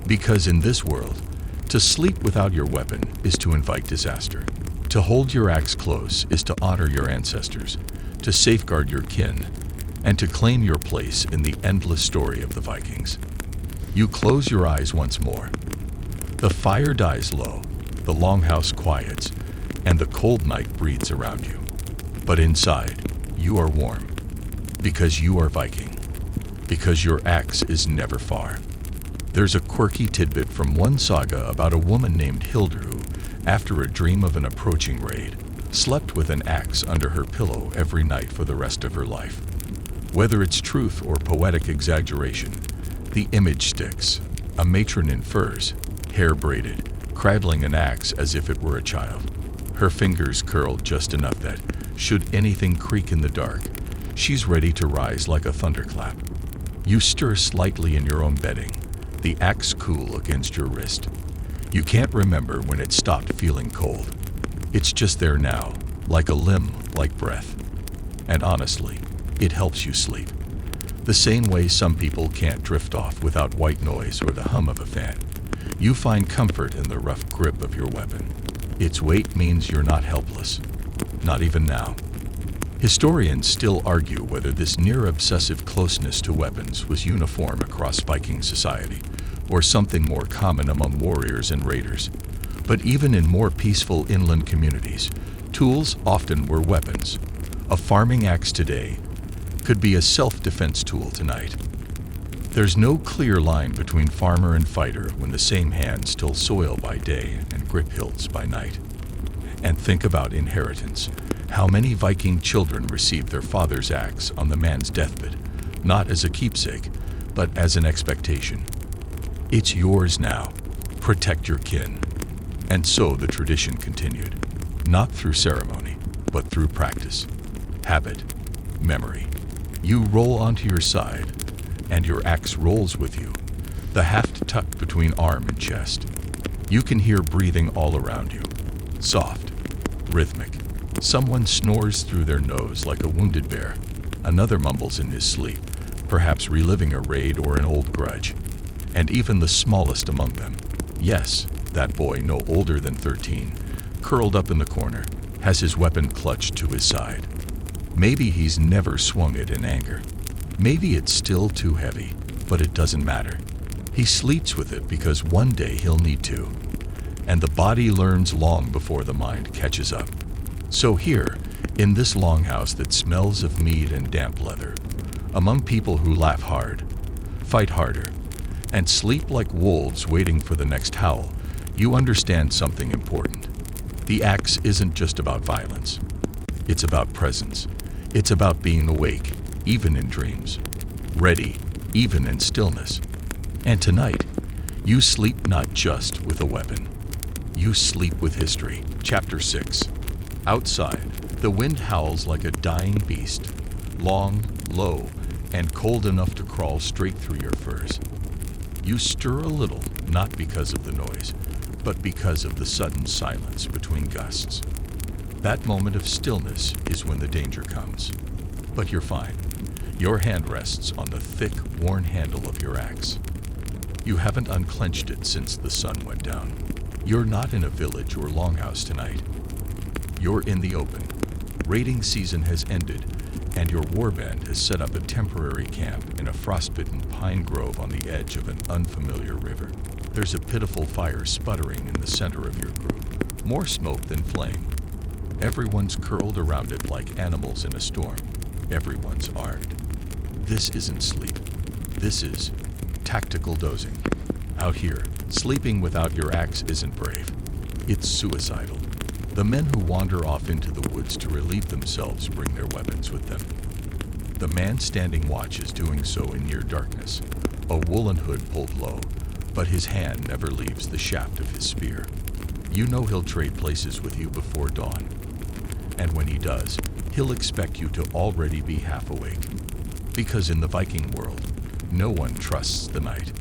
Because in this world, to sleep without your weapon is to invite disaster. To hold your axe close is to honor your ancestors, to safeguard your kin, and to claim your place in the endless story of the Vikings. You close your eyes once more. The fire dies low, the longhouse quiets, and the cold night breathes around you. But inside, you are warm, because you are Viking, because your axe is never far. There's a quirky tidbit from one saga about a woman named Hilda who, after a dream of an approaching raid, slept with an axe under her pillow every night for the rest of her life. Whether it's truth or poetic exaggeration, the image sticks. A matron in furs, hair braided, cradling an axe as if it were a child. Her fingers curled just enough that, should anything creak in the dark, she's ready to rise like a thunderclap. You stir slightly in your own bedding, the axe cool against your wrist. You can't remember when it stopped feeling cold. It's just there now, like a limb, like breath. And honestly, it helps you sleep. The same way some people can't drift off without white noise or the hum of a fan. You find comfort in the rough grip of your weapon. Its weight means you're not helpless. Not even now. Historians still argue whether this near-obsessive closeness to weapons was uniform across Viking society, or something more common among warriors and raiders. But even in more peaceful inland communities, tools often were weapons. A farming axe today could be a self-defense tool tonight. There's no clear line between farmer and fighter when the same hands till soil by day and grip hilts by night. And think about inheritance. How many Viking children received their father's axe on the man's deathbed, not as a keepsake, but as an expectation. It's yours now. Protect your kin. And so the tradition continued, not through ceremony, but through practice, habit, memory. You roll onto your side, and your axe rolls with you, the haft tucked between arm and chest. You can hear breathing all around you, soft, rhythmic. Someone snores through their nose like a wounded bear. Another mumbles in his sleep, perhaps reliving a raid or an old grudge. And even the smallest among them, yes, that boy no older than 13, curled up in the corner, has his weapon clutched to his side. Maybe he's never swung it in anger. Maybe it's still too heavy, but it doesn't matter. He sleeps with it because one day he'll need to. And the body learns long before the mind catches up. So here, in this longhouse that smells of mead and damp leather, among people who laugh hard, fight harder, and sleep like wolves waiting for the next howl, you understand something important. The axe isn't just about violence. It's about presence. It's about being awake, even in dreams, ready, even in stillness. And tonight, you sleep not just with a weapon. You sleep with history. Chapter 6. Outside, the wind howls like a dying beast, long, low, and cold enough to crawl straight through your furs. You stir a little, not because of the noise, but because of the sudden silence between gusts. That moment of stillness is when the danger comes. But you're fine. Your hand rests on the thick, worn handle of your axe. You haven't unclenched it since the sun went down. You're not in a village or longhouse tonight. You're in the open. Raiding season has ended, and your warband has set up a temporary camp in a frostbitten pine grove on the edge of an unfamiliar river. There's a pitiful fire sputtering in the center of your group, more smoke than flame. Everyone's curled around it like animals in a storm. Everyone's armed. This isn't sleep. This is tactical dozing. Out here, sleeping without your axe isn't brave. It's suicidal. The men who wander off into the woods to relieve themselves bring their weapons with them. The man standing watch is doing so in near darkness, a woolen hood pulled low, but his hand never leaves the shaft of his spear. You know he'll trade places with you before dawn. And when he does, he'll expect you to already be half awake. Because in the Viking world, no one trusts the night.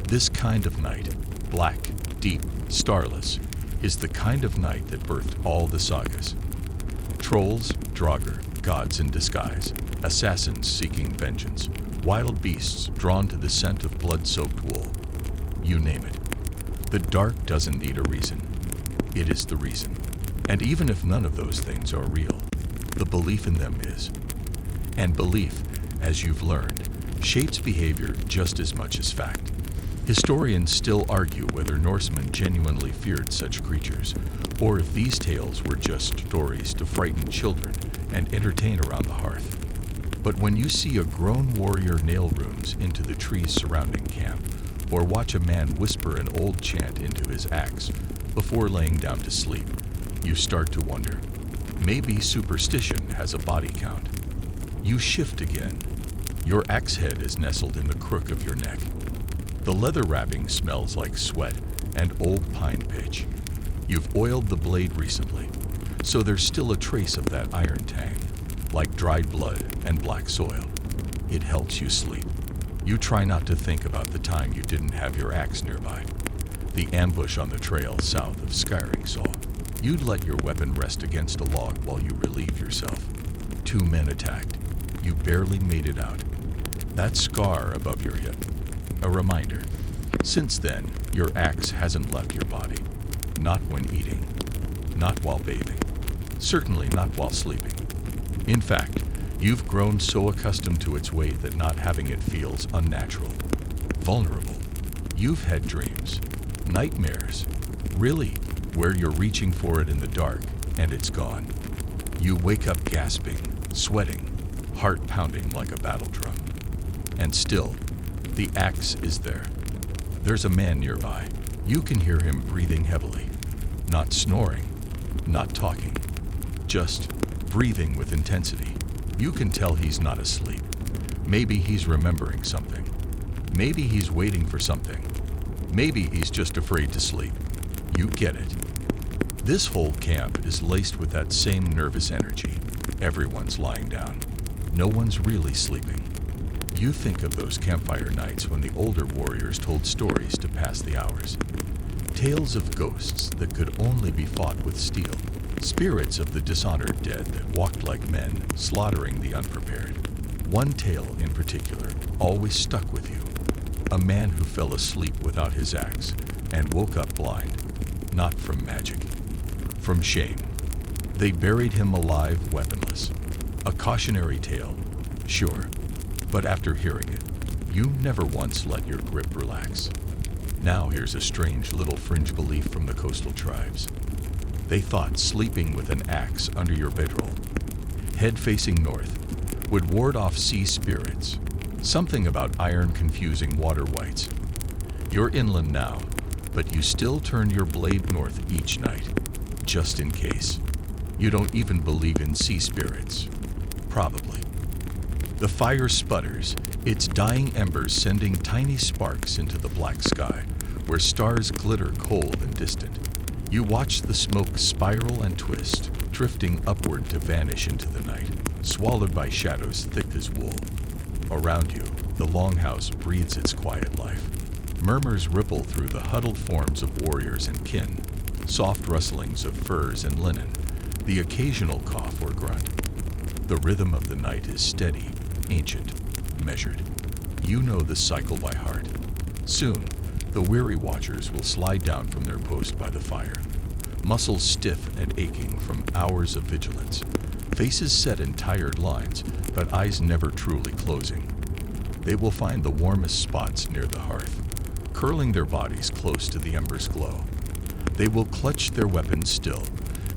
This kind of night, black, deep, starless, is the kind of night that birthed all the sagas. Trolls, draugr, gods in disguise, assassins seeking vengeance, wild beasts drawn to the scent of blood-soaked wool. You name it. The dark doesn't need a reason. It is the reason. And even if none of those things are real, the belief in them is. And belief, as you've learned, shapes behavior just as much as fact. Historians still argue whether Norsemen genuinely feared such creatures, or if these tales were just stories to frighten children and entertain around the hearth. But when you see a grown warrior nail runes into the trees surrounding camp, or watch a man whisper an old chant into his axe before laying down to sleep, you start to wonder. Maybe superstition has a body count. You shift again. Your axe head is nestled in the crook of your neck. The leather wrapping smells like sweat and old pine pitch. You've oiled the blade recently, so there's still a trace of that iron tang, like dried blood and black soil. It helps you sleep. You try not to think about the time you didn't have your axe nearby. The ambush on the trail south of Skyring Saw. You'd let your weapon rest against a log while you relieved yourself. 2 men attacked. You barely made it out. That scar above your hip. A reminder. Since then, your axe hasn't left your body. Not when eating. Not while bathing. Certainly not while sleeping. In fact, you've grown so accustomed to its weight that not having it feels unnatural. Vulnerable. You've had dreams. Nightmares. Really, where you're reaching for it in the dark and it's gone. You wake up gasping, sweating, heart pounding like a battle drum. And still, the axe is there. There's a man nearby. You can hear him breathing heavily. Not snoring, not talking, just breathing with intensity. You can tell he's not asleep. Maybe he's remembering something. Maybe he's waiting for something. Maybe he's just afraid to sleep. You get it. This whole camp is laced with that same nervous energy. Everyone's lying down. no one's really sleeping. You think of those campfire nights when the older warriors told stories to pass the hours. Tales of ghosts that could only be fought with steel. Spirits of the dishonored dead that walked like men, slaughtering the unprepared. One tale in particular always stuck with you. A man who fell asleep without his axe and woke up blind, not from magic, from shame. They buried him alive, weaponless. A cautionary tale, sure, but after hearing it, you never once let your grip relax. Now here's a strange little fringe belief from the coastal tribes. They thought sleeping with an axe under your bedroll, head facing north, would ward off sea spirits. Something about iron confusing water whites. You're inland now, but you still turn your blade north each night, just in case. You don't even believe in sea spirits. Probably. The fire sputters, its dying embers sending tiny sparks into the black sky, where stars glitter cold and distant. You watch the smoke spiral and twist, drifting upward to vanish into the night, swallowed by shadows thick as wool. Around you, the longhouse breathes its quiet life. Murmurs ripple through the huddled forms of warriors and kin, soft rustlings of furs and linen, the occasional cough or grunt. The rhythm of the night is steady, ancient, measured. You know the cycle by heart. Soon, the weary watchers will slide down from their post by the fire, muscles stiff and aching from hours of vigilance, faces set in tired lines, but eyes never truly closing. They will find the warmest spots near the hearth, curling their bodies close to the ember's glow. They will clutch their weapons still,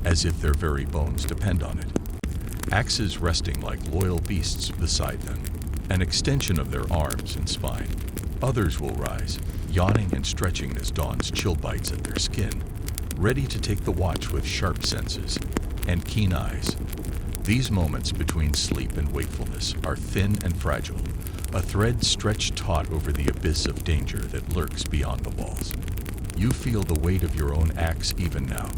as if their very bones depend on it. Axes resting like loyal beasts beside them, an extension of their arms and spine. Others will rise, yawning and stretching as dawn's chill bites at their skin, ready to take the watch with sharp senses and keen eyes. These moments between sleep and wakefulness are thin and fragile, a thread stretched taut over the abyss of danger that lurks beyond the walls. You feel the weight of your own axe even now,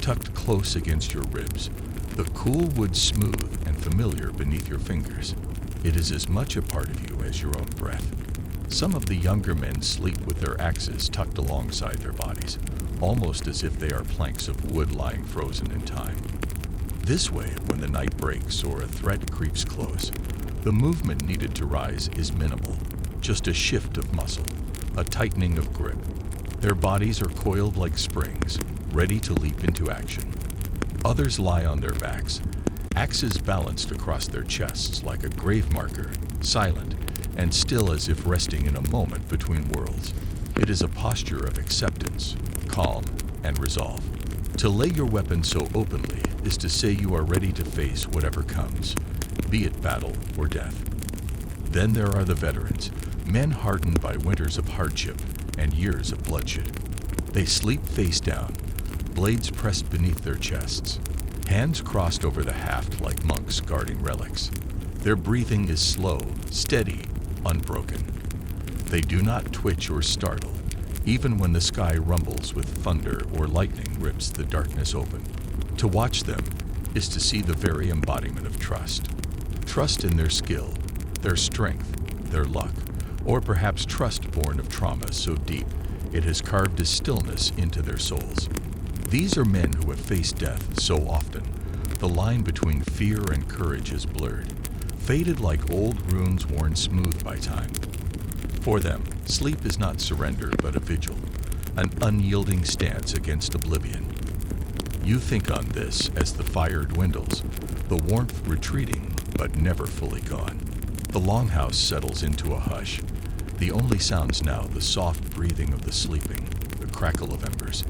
tucked close against your ribs, the cool wood smooth and familiar beneath your fingers. It is as much a part of you as your own breath. Some of the younger men sleep with their axes tucked alongside their bodies, almost as if they are planks of wood lying frozen in time. This way, when the night breaks or a threat creeps close, the movement needed to rise is minimal, just a shift of muscle, a tightening of grip. Their bodies are coiled like springs, ready to leap into action. Others lie on their backs, axes balanced across their chests like a grave marker, silent and still as if resting in a moment between worlds. It is a posture of acceptance, calm, and resolve. To lay your weapon so openly is to say you are ready to face whatever comes, be it battle or death. Then there are the veterans, men hardened by winters of hardship and years of bloodshed. They sleep face down, blades pressed beneath their chests, hands crossed over the haft like monks guarding relics. Their breathing is slow, steady, unbroken. They do not twitch or startle, even when the sky rumbles with thunder or lightning rips the darkness open. To watch them is to see the very embodiment of trust. Trust in their skill, their strength, their luck, or perhaps trust born of trauma so deep it has carved a stillness into their souls. These are men who have faced death so often, the line between fear and courage is blurred, faded like old runes worn smooth by time. For them, sleep is not surrender but a vigil, an unyielding stance against oblivion. You think on this as the fire dwindles, the warmth retreating but never fully gone. The longhouse settles into a hush. The only sounds now the soft breathing of the sleeping, the crackle of embers,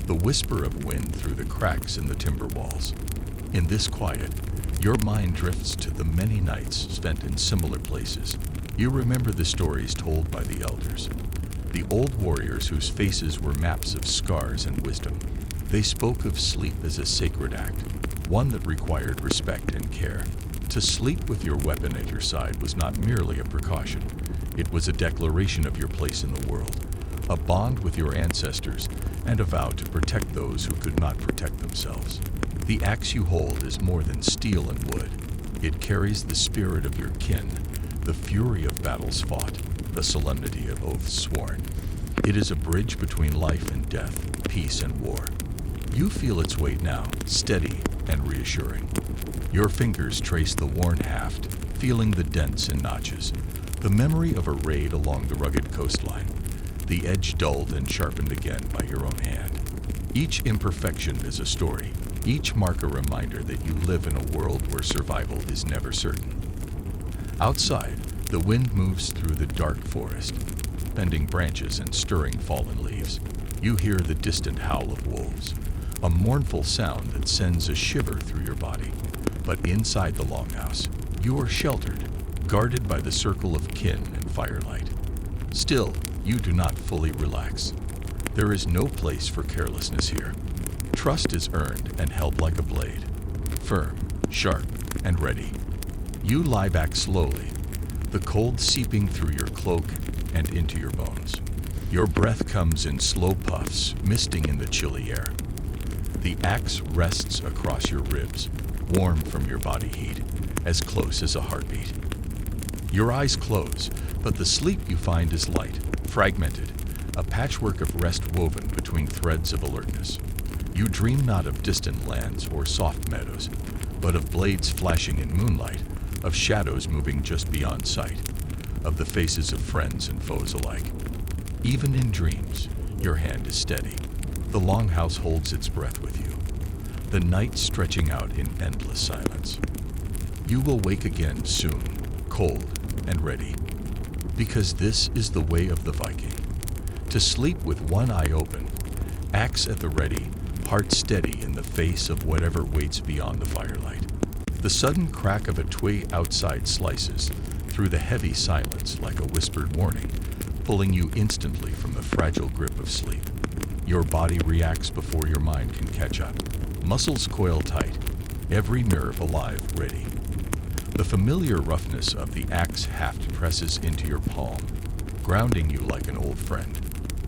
the whisper of wind through the cracks in the timber walls. In this quiet, your mind drifts to the many nights spent in similar places. You remember the stories told by the elders, the old warriors whose faces were maps of scars and wisdom. They spoke of sleep as a sacred act, one that required respect and care. To sleep with your weapon at your side was not merely a precaution. It was a declaration of your place in the world, a bond with your ancestors, and a vow to protect those who could not protect themselves. The axe you hold is more than steel and wood. It carries the spirit of your kin, the fury of battles fought, the solemnity of oaths sworn. It is a bridge between life and death, peace and war. You feel its weight now, steady and reassuring. Your fingers trace the worn haft, feeling the dents and notches, the memory of a raid along the rugged coastline, the edge dulled and sharpened again by your own hand. Each imperfection is a story, each mark a reminder that you live in a world where survival is never certain. Outside, the wind moves through the dark forest, bending branches and stirring fallen leaves. You hear the distant howl of wolves, a mournful sound that sends a shiver through your body. But inside the longhouse, you are sheltered, guarded by the circle of kin and firelight. Still, you do not fully relax. There is no place for carelessness here. Trust is earned and held like a blade, firm, sharp, and ready. You lie back slowly, the cold seeping through your cloak and into your bones. Your breath comes in slow puffs, misting in the chilly air. The axe rests across your ribs, warm from your body heat, as close as a heartbeat. Your eyes close, but the sleep you find is light, fragmented, a patchwork of rest woven between threads of alertness. You dream not of distant lands or soft meadows, but of blades flashing in moonlight, of shadows moving just beyond sight, of the faces of friends and foes alike. Even in dreams, your hand is steady. The longhouse holds its breath with you, the night stretching out in endless silence. You will wake again soon, cold and ready, because this is the way of the Viking. To sleep with one eye open, axe at the ready, heart steady in the face of whatever waits beyond the firelight. The sudden crack of a twig outside slices through the heavy silence like a whispered warning, pulling you instantly from the fragile grip of sleep. Your body reacts before your mind can catch up. Muscles coil tight, every nerve alive, ready. The familiar roughness of the axe haft presses into your palm, grounding you like an old friend.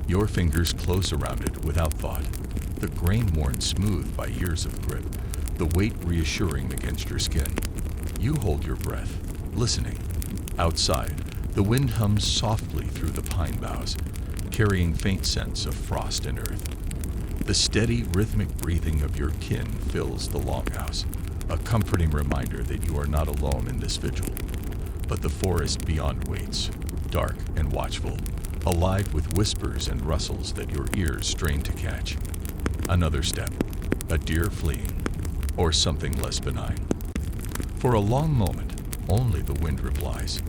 Your fingers close around it without thought, the grain worn smooth by years of grip, the weight reassuring against your skin. You hold your breath, listening. Outside, the wind hums softly through the pine boughs, carrying faint scents of frost and earth. The steady, rhythmic breathing of your kin fills the longhouse, a comforting reminder that you are not alone in this vigil. But the forest beyond waits, dark and watchful, alive with whispers and rustles that your ears strain to catch. Another step, a deer fleeing, or something less benign. For a long moment, only the wind replies.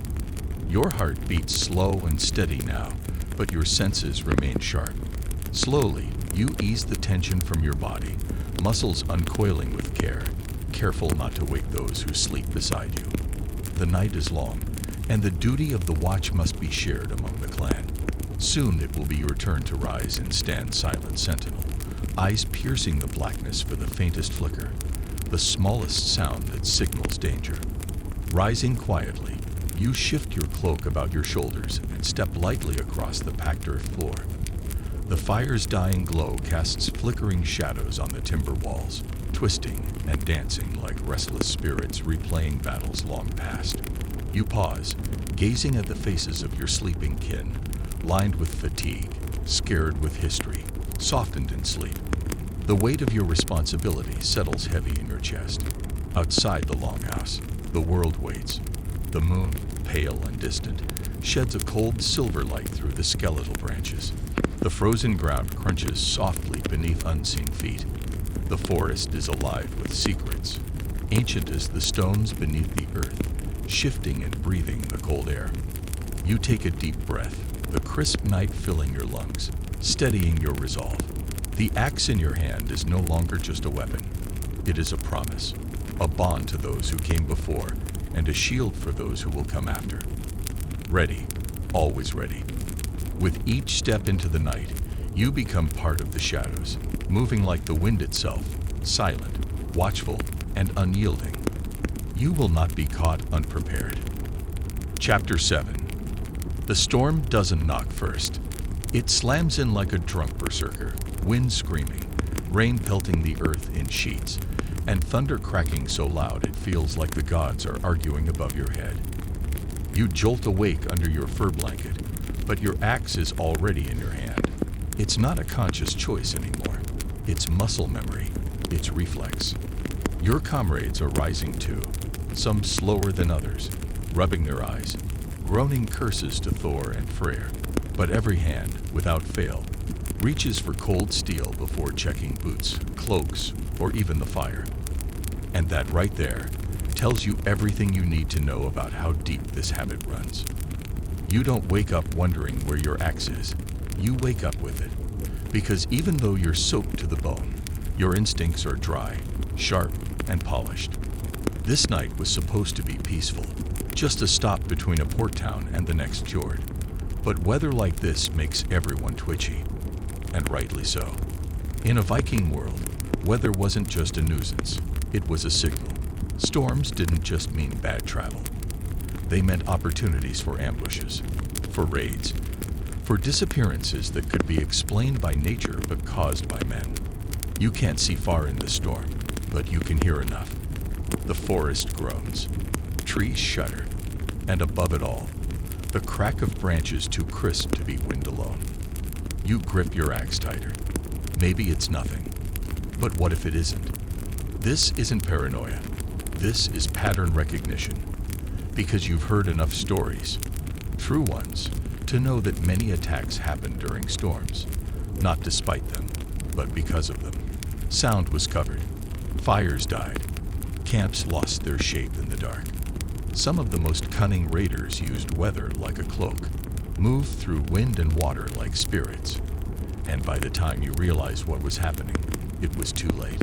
Your heart beats slow and steady now, but your senses remain sharp. Slowly, you ease the tension from your body, muscles uncoiling with care, careful not to wake those who sleep beside you. The night is long, and the duty of the watch must be shared among the clan. Soon it will be your turn to rise and stand silent sentinel, eyes piercing the blackness for the faintest flicker, the smallest sound that signals danger. Rising quietly, you shift your cloak about your shoulders and step lightly across the packed earth floor. The fire's dying glow casts flickering shadows on the timber walls, twisting and dancing like restless spirits replaying battles long past. You pause, gazing at the faces of your sleeping kin, lined with fatigue, scared with history, softened in sleep. The weight of your responsibility settles heavy in your chest. Outside the longhouse, the world waits. The moon, pale and distant, sheds a cold silver light through the skeletal branches. The frozen ground crunches softly beneath unseen feet. The forest is alive with secrets, ancient as the stones beneath the earth, shifting and breathing in the cold air. You take a deep breath, the crisp night filling your lungs, steadying your resolve. The axe in your hand is no longer just a weapon. It is a promise, a bond to those who came before, and a shield for those who will come after. Ready, always ready. With each step into the night, you become part of the shadows, moving like the wind itself, silent, watchful, and unyielding. You will not be caught unprepared. Chapter 7. The storm doesn't knock first. It slams in like a drunk berserker, wind screaming, rain pelting the earth in sheets, and thunder cracking so loud it feels like the gods are arguing above your head. You jolt awake under your fur blanket, but your axe is already in your hand. It's not a conscious choice anymore. It's muscle memory. It's reflex. Your comrades are rising too, some slower than others, rubbing their eyes, groaning curses to Thor and Freyr. But every hand, without fail, reaches for cold steel before checking boots, cloaks, or even the fire. And that right there tells you everything you need to know about how deep this habit runs. You don't wake up wondering where your axe is. You wake up with it. Because even though you're soaked to the bone, your instincts are dry, sharp, and polished. This night was supposed to be peaceful, just a stop between a port town and the next fjord. But weather like this makes everyone twitchy, and rightly so. In a Viking world, weather wasn't just a nuisance, it was a signal. Storms didn't just mean bad travel. They meant opportunities for ambushes, for raids, for disappearances that could be explained by nature but caused by men. You can't see far in the storm, but you can hear enough. The forest groans, trees shudder, and above it all, the crack of branches too crisp to be wind alone. You grip your axe tighter. Maybe it's nothing, but what if it isn't? This isn't paranoia. This is pattern recognition. Because you've heard enough stories, true ones, to know that many attacks happen during storms, not despite them, but because of them. Sound was covered. Fires died. Camps lost their shape in the dark. Some of the most cunning raiders used weather like a cloak, moved through wind and water like spirits. And by the time you realized what was happening, it was too late.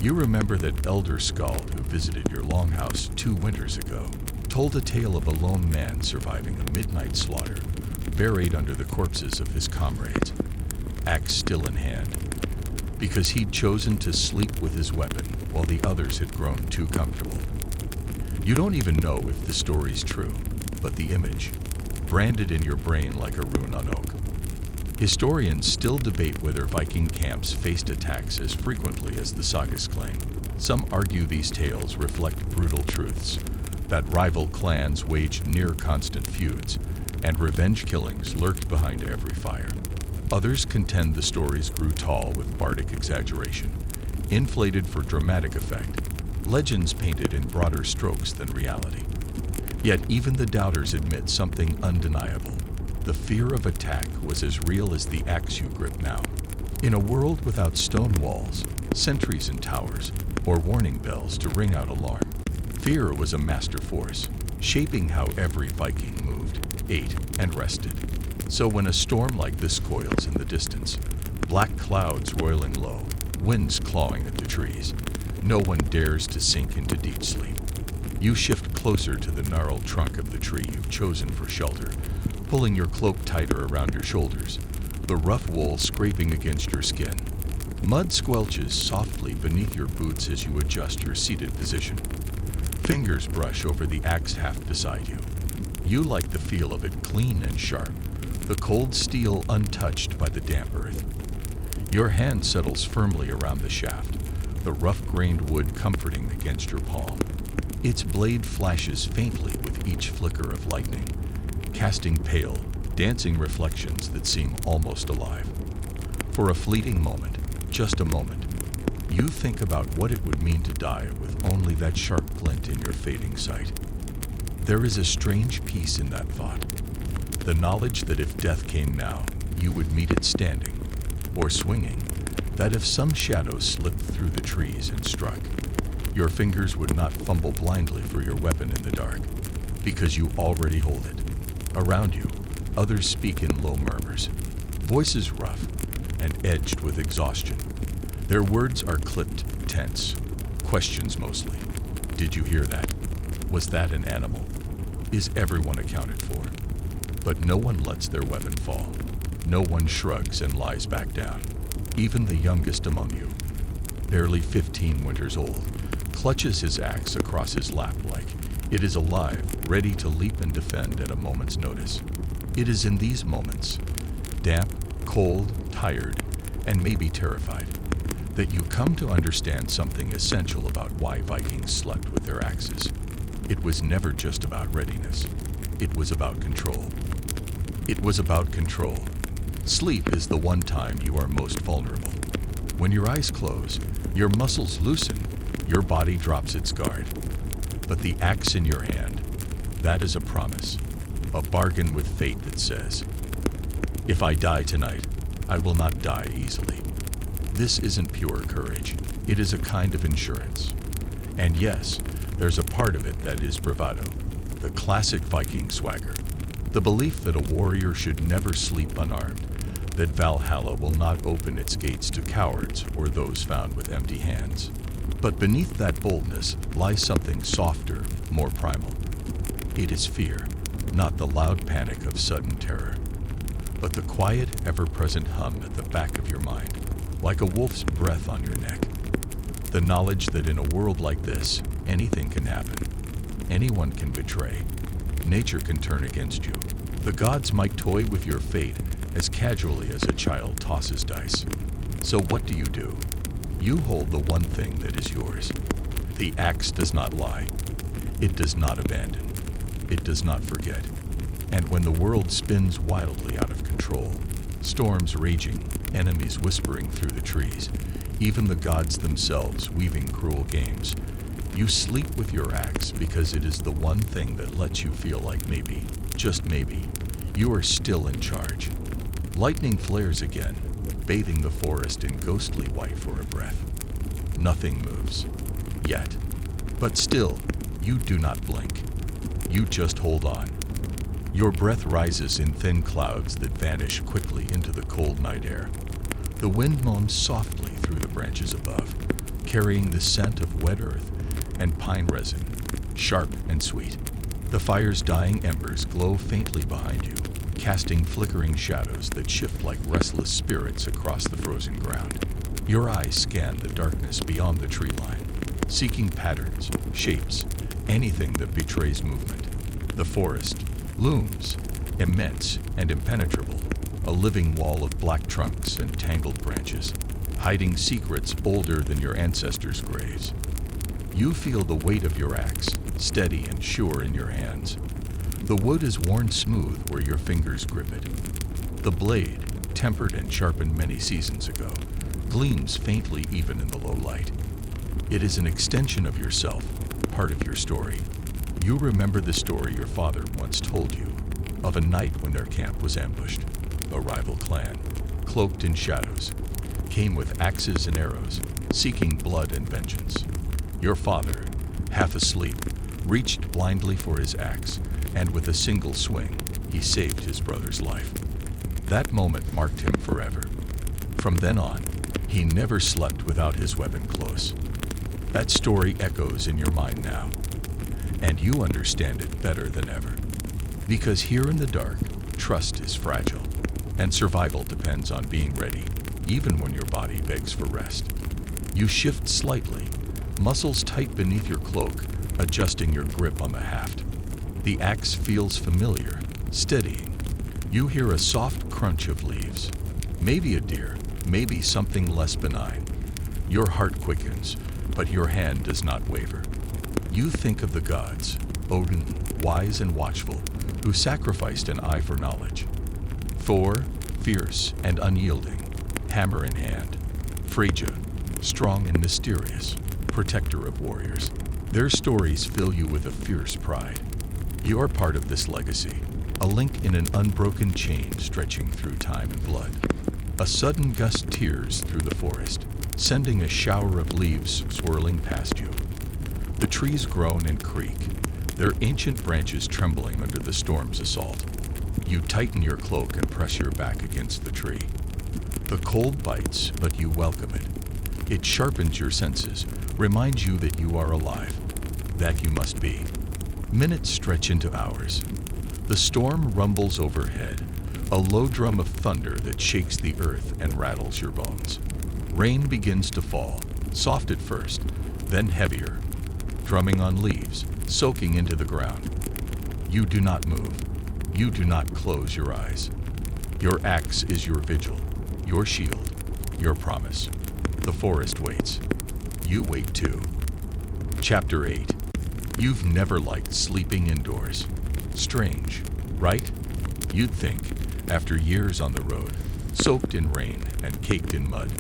You remember that elder skald who visited your longhouse 2 winters ago told a tale of a lone man surviving a midnight slaughter, buried under the corpses of his comrades, axe still in hand, because he'd chosen to sleep with his weapon while the others had grown too comfortable. You don't even know if the story's true, but the image, branded in your brain like a rune on oak. Historians still debate whether Viking camps faced attacks as frequently as the sagas claim. Some argue these tales reflect brutal truths, that rival clans waged near-constant feuds, and revenge killings lurked behind every fire. Others contend the stories grew tall with bardic exaggeration, inflated for dramatic effect, legends painted in broader strokes than reality. Yet even the doubters admit something undeniable. The fear of attack was as real as the axe you grip now. In a world without stone walls, sentries and towers, or warning bells to ring out alarm, fear was a master force, shaping how every Viking moved, ate, and rested. So when a storm like this coils in the distance, black clouds roiling low, winds clawing at the trees, no one dares to sink into deep sleep. You shift closer to the gnarled trunk of the tree you've chosen for shelter, pulling your cloak tighter around your shoulders, the rough wool scraping against your skin. Mud squelches softly beneath your boots as you adjust your seated position. Fingers brush over the axe haft beside you. You like the feel of it clean and sharp, the cold steel untouched by the damp earth. Your hand settles firmly around the shaft, the rough-grained wood comforting against your palm. Its blade flashes faintly with each flicker of lightning, casting pale, dancing reflections that seem almost alive. For a fleeting moment, just a moment, you think about what it would mean to die with only that sharp glint in your fading sight. There is a strange peace in that thought, the knowledge that if death came now, you would meet it standing, or swinging, that if some shadow slipped through the trees and struck, your fingers would not fumble blindly for your weapon in the dark, because you already hold it. Around you, others speak in low murmurs, voices rough and edged with exhaustion. Their words are clipped, tense, questions mostly. Did you hear that? Was that an animal? Is everyone accounted for? But no one lets their weapon fall. No one shrugs and lies back down. Even the youngest among you, barely 15 winters old, clutches his axe across his lap like it is alive, ready to leap and defend at a moment's notice. It is in these moments, damp, cold, tired, and maybe terrified, that you come to understand something essential about why Vikings slept with their axes. It was never just about readiness. It was about control. It was about control. Sleep is the one time you are most vulnerable. When your eyes close, your muscles loosen, your body drops its guard. But the axe in your hand, that is a promise, a bargain with fate that says, if I die tonight, I will not die easily. This isn't pure courage. It is a kind of insurance. And yes, there's a part of it that is bravado, the classic Viking swagger, the belief that a warrior should never sleep unarmed, that Valhalla will not open its gates to cowards or those found with empty hands. But beneath that boldness lies something softer, more primal. It is fear, not the loud panic of sudden terror, but the quiet, ever-present hum at the back of your mind, like a wolf's breath on your neck. The knowledge that in a world like this, anything can happen. Anyone can betray. Nature can turn against you. The gods might toy with your fate as casually as a child tosses dice. So what do? You hold the one thing that is yours. The axe does not lie. It does not abandon. It does not forget. And when the world spins wildly out of control, storms raging, enemies whispering through the trees, even the gods themselves weaving cruel games, you sleep with your axe because it is the one thing that lets you feel like maybe, just maybe, you are still in charge. Lightning flares again, bathing the forest in ghostly white for a breath. Nothing moves. Yet. But still, you do not blink. You just hold on. Your breath rises in thin clouds that vanish quickly into the cold night air. The wind moans softly through the branches above, carrying the scent of wet earth and pine resin, sharp and sweet. The fire's dying embers glow faintly behind you, casting flickering shadows that shift like restless spirits across the frozen ground. Your eyes scan the darkness beyond the tree line, seeking patterns, shapes, anything that betrays movement. The forest looms, immense and impenetrable, a living wall of black trunks and tangled branches, hiding secrets older than your ancestors' graves. You feel the weight of your axe, steady and sure in your hands. The wood is worn smooth where your fingers grip it. The blade, tempered and sharpened many seasons ago, gleams faintly even in the low light. It is an extension of yourself, part of your story. You remember the story your father once told you, of a night when their camp was ambushed. A rival clan, cloaked in shadows, came with axes and arrows, seeking blood and vengeance. Your father, half asleep, reached blindly for his axe, and with a single swing, he saved his brother's life. That moment marked him forever. From then on, he never slept without his weapon close. That story echoes in your mind now, and you understand it better than ever. Because here in the dark, trust is fragile, and survival depends on being ready, even when your body begs for rest. You shift slightly, muscles tight beneath your cloak, adjusting your grip on the haft. The axe feels familiar, steadying. You hear a soft crunch of leaves. Maybe a deer, maybe something less benign. Your heart quickens, but your hand does not waver. You think of the gods, Odin, wise and watchful, who sacrificed an eye for knowledge. Thor, fierce and unyielding, hammer in hand. Freyja, strong and mysterious, protector of warriors. Their stories fill you with a fierce pride. You are part of this legacy, a link in an unbroken chain stretching through time and blood. A sudden gust tears through the forest, sending a shower of leaves swirling past you. The trees groan and creak, their ancient branches trembling under the storm's assault. You tighten your cloak and press your back against the tree. The cold bites, but you welcome it. It sharpens your senses, reminds you that you are alive, that you must be. Minutes stretch into hours. The storm rumbles overhead, a low drum of thunder that shakes the earth and rattles your bones. Rain begins to fall, soft at first, then heavier, drumming on leaves, soaking into the ground. You do not move. You do not close your eyes. Your axe is your vigil, your shield, your promise. The forest waits. You wait too. Chapter 8. You've never liked sleeping indoors. Strange, right? You'd think, after years on the road, soaked in rain and caked in mud,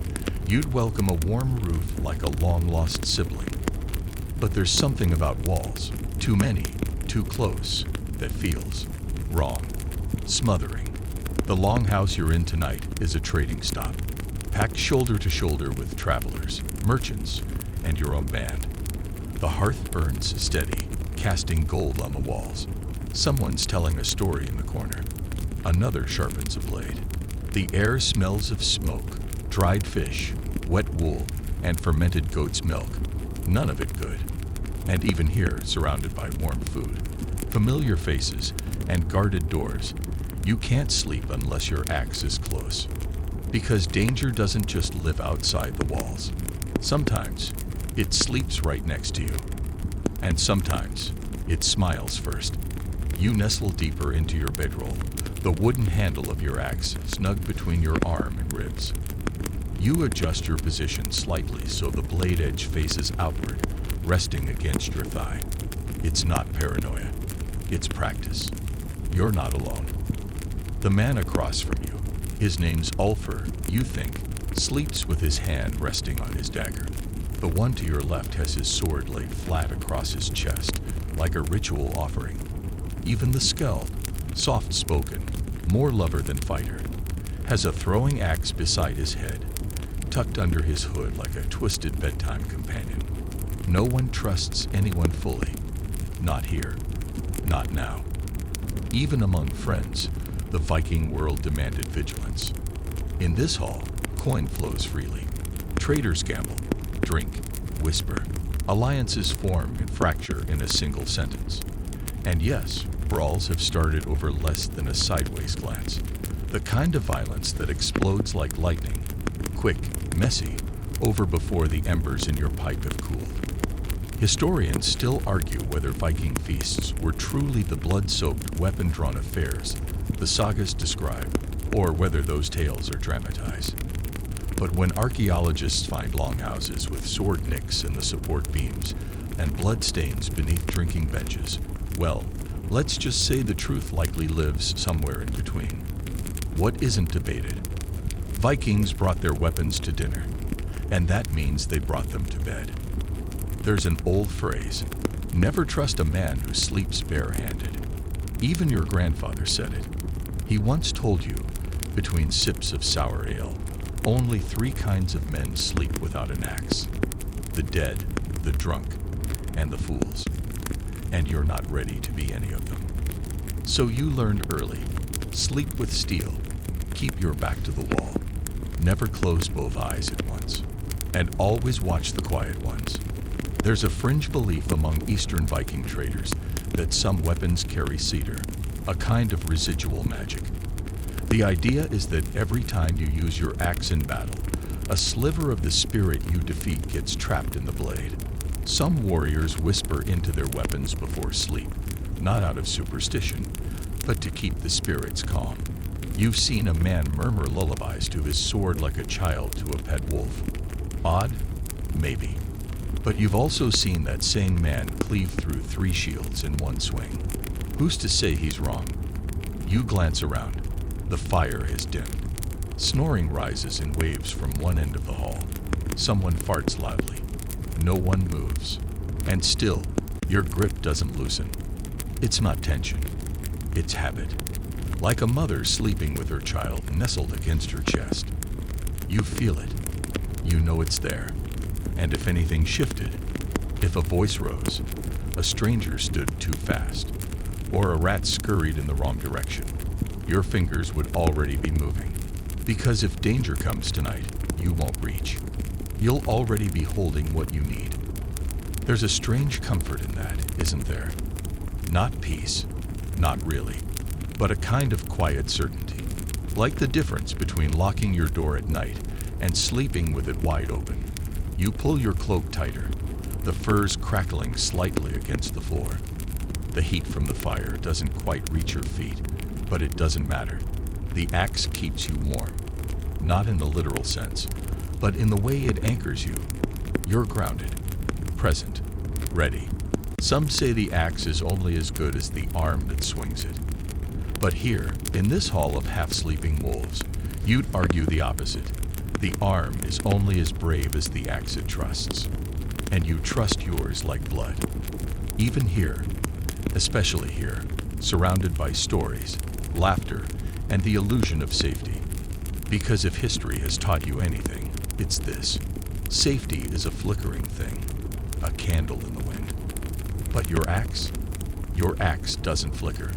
you'd welcome a warm roof like a long-lost sibling. But there's something about walls, too many, too close, that feels wrong, smothering. The longhouse you're in tonight is a trading stop, packed shoulder to shoulder with travelers, merchants, and your own band. The hearth burns steady, casting gold on the walls. Someone's telling a story in the corner. Another sharpens a blade. The air smells of smoke, dried fish, wet wool, and fermented goat's milk. None of it good. And even here, surrounded by warm food, familiar faces, and guarded doors, you can't sleep unless your axe is close. Because danger doesn't just live outside the walls. Sometimes it sleeps right next to you. And sometimes it smiles first. You nestle deeper into your bedroll, the wooden handle of your axe snug between your arm and ribs. You adjust your position slightly so the blade edge faces outward, resting against your thigh. It's not paranoia. It's practice. You're not alone. The man across from you, his name's Ulfer, you think, sleeps with his hand resting on his dagger. The one to your left has his sword laid flat across his chest, like a ritual offering. Even the skeld, soft-spoken, more lover than fighter, has a throwing axe beside his head, tucked under his hood like a twisted bedtime companion. No one trusts anyone fully. Not here. Not now. Even among friends, the Viking world demanded vigilance. In this hall, coin flows freely. Traders gamble, drink, whisper. Alliances form and fracture in a single sentence. And yes, brawls have started over less than a sideways glance. The kind of violence that explodes like lightning. Quick, messy, over before the embers in your pipe have cooled. Historians still argue whether Viking feasts were truly the blood-soaked, weapon-drawn affairs the sagas describe, or whether those tales are dramatized. But when archaeologists find longhouses with sword nicks in the support beams and bloodstains beneath drinking benches, well, let's just say the truth likely lives somewhere in between. What isn't debated? Vikings brought their weapons to dinner, and that means they brought them to bed. There's an old phrase, never trust a man who sleeps barehanded. Even your grandfather said it. He once told you, between sips of sour ale, only 3 kinds of men sleep without an axe. The dead, the drunk, and the fools. And you're not ready to be any of them. So you learned early, sleep with steel, keep your back to the wall, never close both eyes at once, and always watch the quiet ones. There's a fringe belief among Eastern Viking traders that some weapons carry cedar, a kind of residual magic. The idea is that every time you use your axe in battle, a sliver of the spirit you defeat gets trapped in the blade. Some warriors whisper into their weapons before sleep, not out of superstition, but to keep the spirits calm. You've seen a man murmur lullabies to his sword like a child to a pet wolf. Odd? Maybe. But you've also seen that same man cleave through 3 shields in one swing. Who's to say he's wrong? You glance around. The fire has dimmed. Snoring rises in waves from one end of the hall. Someone farts loudly. No one moves. And still, your grip doesn't loosen. It's not tension. It's habit. Like a mother sleeping with her child nestled against her chest. You feel it. You know it's there. And if anything shifted, if a voice rose, a stranger stood too fast, or a rat scurried in the wrong direction, your fingers would already be moving. Because if danger comes tonight, you won't reach. You'll already be holding what you need. There's a strange comfort in that, isn't there? Not peace, not really, but a kind of quiet certainty. Like the difference between locking your door at night and sleeping with it wide open. You pull your cloak tighter, the furs crackling slightly against the floor. The heat from the fire doesn't quite reach your feet, but it doesn't matter. The axe keeps you warm. Not in the literal sense, but in the way it anchors you. You're grounded, present, ready. Some say the axe is only as good as the arm that swings it. But here, in this hall of half-sleeping wolves, you'd argue the opposite. The arm is only as brave as the axe it trusts. And you trust yours like blood. Even here, especially here, surrounded by stories, laughter, and the illusion of safety. Because if history has taught you anything, it's this. Safety is a flickering thing, a candle in the wind. But your axe doesn't flicker.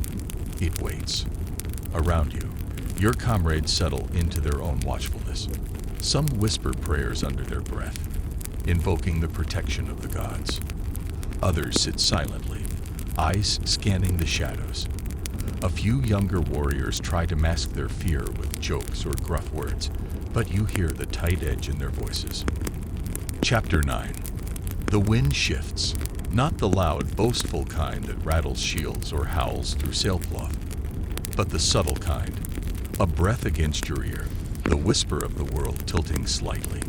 It waits. Around you, your comrades settle into their own watchfulness. Some whisper prayers under their breath, invoking the protection of the gods. Others sit silently, eyes scanning the shadows. A few younger warriors try to mask their fear with jokes or gruff words, but you hear the tight edge in their voices. Chapter 9. The wind shifts, not the loud, boastful kind that rattles shields or howls through sailcloth, but the subtle kind, a breath against your ear, the whisper of the world tilting slightly,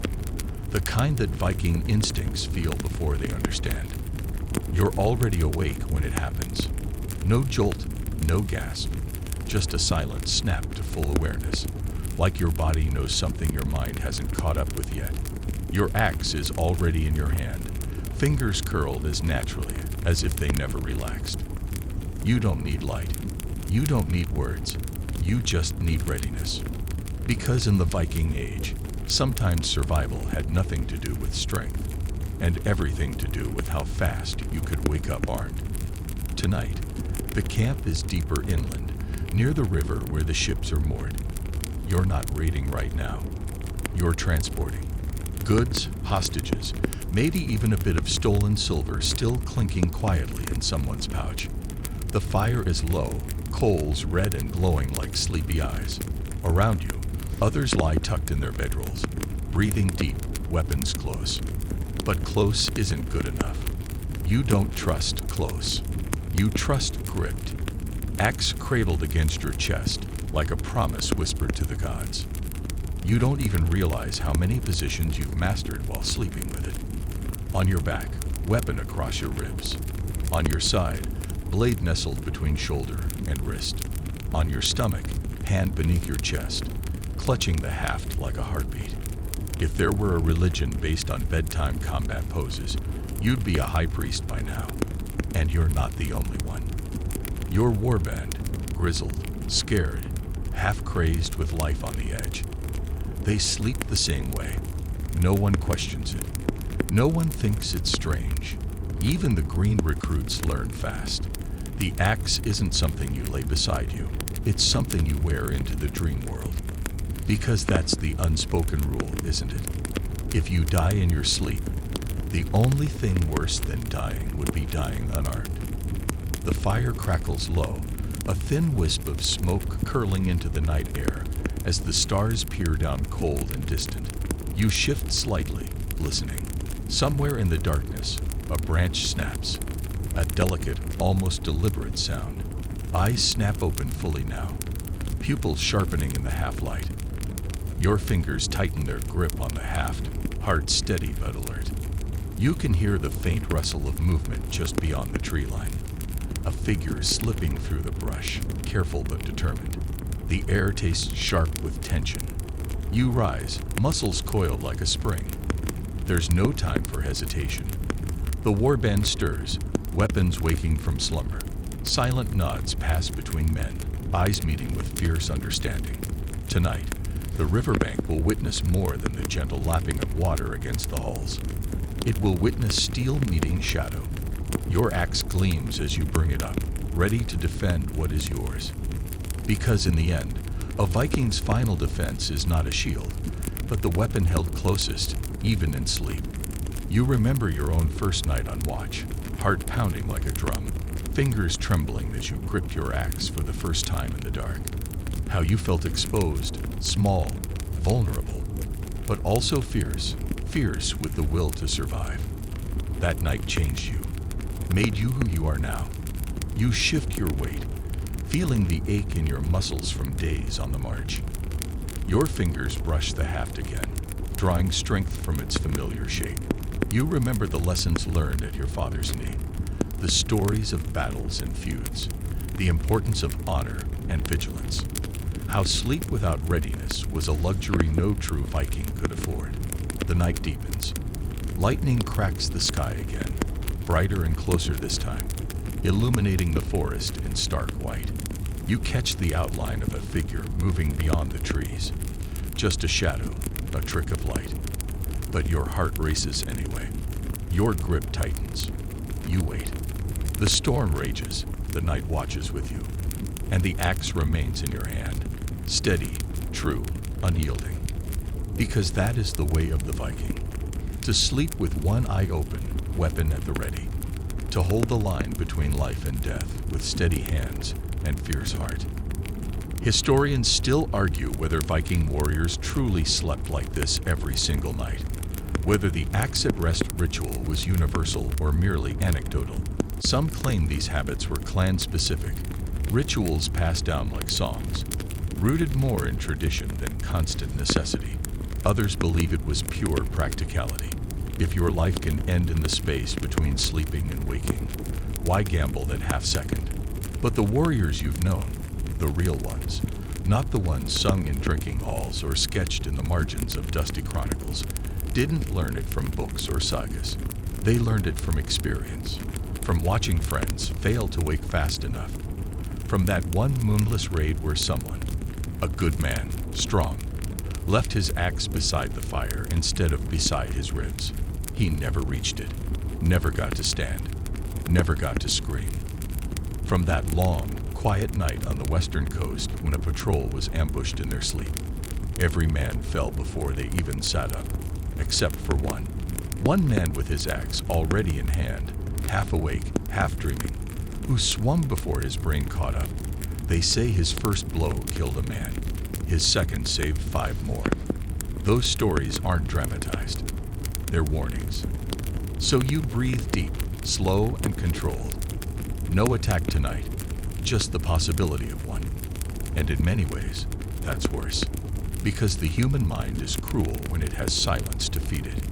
the kind that Viking instincts feel before they understand. You're already awake when it happens. No jolt, no gasp, just a silent snap to full awareness, like your body knows something your mind hasn't caught up with yet. Your axe is already in your hand, fingers curled as naturally as if they never relaxed. You don't need light. You don't need words. You just need readiness. Because in the Viking Age, sometimes survival had nothing to do with strength, and everything to do with how fast you could wake up armed. Tonight, the camp is deeper inland, near the river where the ships are moored. You're not raiding right now. You're transporting. Goods, hostages, maybe even a bit of stolen silver still clinking quietly in someone's pouch. The fire is low, coals red and glowing like sleepy eyes. Around you, others lie tucked in their bedrolls, breathing deep, weapons close. But close isn't good enough. You don't trust close. You trust gripped. Axe cradled against your chest, like a promise whispered to the gods. You don't even realize how many positions you've mastered while sleeping with it. On your back, weapon across your ribs. On your side, blade nestled between shoulder and wrist. On your stomach, hand beneath your chest, clutching the haft like a heartbeat. If there were a religion based on bedtime combat poses, you'd be a high priest by now. And you're not the only one. Your warband, grizzled, scared, half-crazed with life on the edge. They sleep the same way. No one questions it. No one thinks it's strange. Even the green recruits learn fast. The axe isn't something you lay beside you. It's something you wear into the dream world. Because that's the unspoken rule, isn't it? If you die in your sleep, the only thing worse than dying would be dying unarmed. The fire crackles low, a thin wisp of smoke curling into the night air as the stars peer down cold and distant. You shift slightly, listening. Somewhere in the darkness, a branch snaps. A delicate, almost deliberate sound. Eyes snap open fully now, pupils sharpening in the half-light. Your fingers tighten their grip on the haft, heart steady but alert. You can hear the faint rustle of movement just beyond the tree line. A figure slipping through the brush, careful but determined. The air tastes sharp with tension. You rise, muscles coiled like a spring. There's no time for hesitation. The warband stirs, weapons waking from slumber. Silent nods pass between men, eyes meeting with fierce understanding. Tonight, the riverbank will witness more than the gentle lapping of water against the hulls. It will witness steel meeting shadow. Your axe gleams as you bring it up, ready to defend what is yours. Because in the end, a Viking's final defense is not a shield, but the weapon held closest, even in sleep. You remember your own first night on watch, heart pounding like a drum, fingers trembling as you gripped your axe for the first time in the dark. How you felt exposed, small, vulnerable, but also fierce with the will to survive. That night changed you, made you who you are now. You shift your weight, feeling the ache in your muscles from days on the march. Your fingers brush the haft again, drawing strength from its familiar shape. You remember the lessons learned at your father's knee, the stories of battles and feuds, the importance of honor and vigilance, how sleep without readiness was a luxury no true Viking could afford. The night deepens. Lightning cracks the sky again, brighter and closer this time, illuminating the forest in stark white. You catch the outline of a figure moving beyond the trees. Just a shadow, a trick of light. But your heart races anyway. Your grip tightens. You wait. The storm rages, the night watches with you, and the axe remains in your hand, steady, true, unyielding. Because that is the way of the Viking. To sleep with one eye open, weapon at the ready. To hold the line between life and death with steady hands and fierce heart. Historians still argue whether Viking warriors truly slept like this every single night, whether the axe at rest ritual was universal or merely anecdotal. Some claim these habits were clan-specific, rituals passed down like songs, rooted more in tradition than constant necessity. Others believe it was pure practicality. If your life can end in the space between sleeping and waking, why gamble that half second? But the warriors you've known, the real ones, not the ones sung in drinking halls or sketched in the margins of dusty chronicles, didn't learn it from books or sagas. They learned it from experience, from watching friends fail to wake fast enough, from that one moonless raid where someone, a good man, strong, left his axe beside the fire instead of beside his ribs. He never reached it, never got to stand, never got to scream. From that long, quiet night on the western coast when a patrol was ambushed in their sleep, every man fell before they even sat up, except for one. One man with his axe already in hand, half awake, half dreaming, who swung before his brain caught up. They say his first blow killed a man. His second saved 5 more. Those stories aren't dramatized. They're warnings. So you breathe deep, slow and controlled. No attack tonight, just the possibility of one. And in many ways, that's worse. Because the human mind is cruel when it has silence to feed it.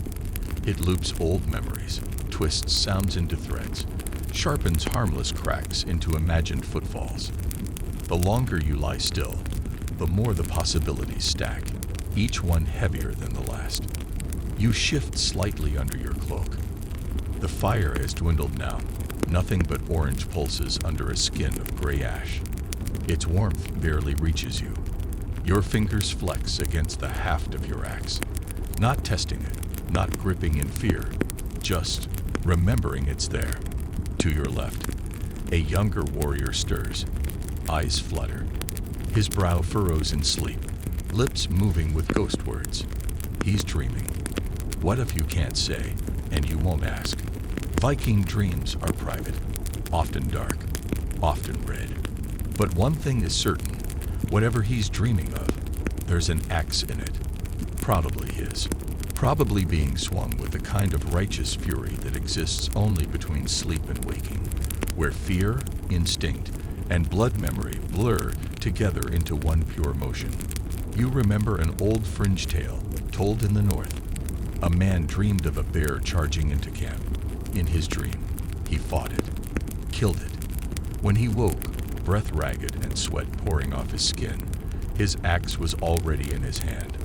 It loops old memories, twists sounds into threads, sharpens harmless cracks into imagined footfalls. The longer you lie still, the more the possibilities stack, each one heavier than the last. You shift slightly under your cloak. The fire has dwindled now, nothing but orange pulses under a skin of gray ash. Its warmth barely reaches you. Your fingers flex against the haft of your axe, not testing it, not gripping in fear, just remembering it's there. To your left, a younger warrior stirs, eyes flutter. His brow furrows in sleep, lips moving with ghost words. He's dreaming. What if you can't say, and you won't ask? Viking dreams are private, often dark, often red. But one thing is certain, whatever he's dreaming of, there's an axe in it. Probably his. Probably being swung with the kind of righteous fury that exists only between sleep and waking, where fear, instinct, and blood memory blur together into one pure motion. You remember an old fringe tale told in the north. A man dreamed of a bear charging into camp. In his dream, he fought it, killed it. When he woke, breath ragged and sweat pouring off his skin, his axe was already in his hand.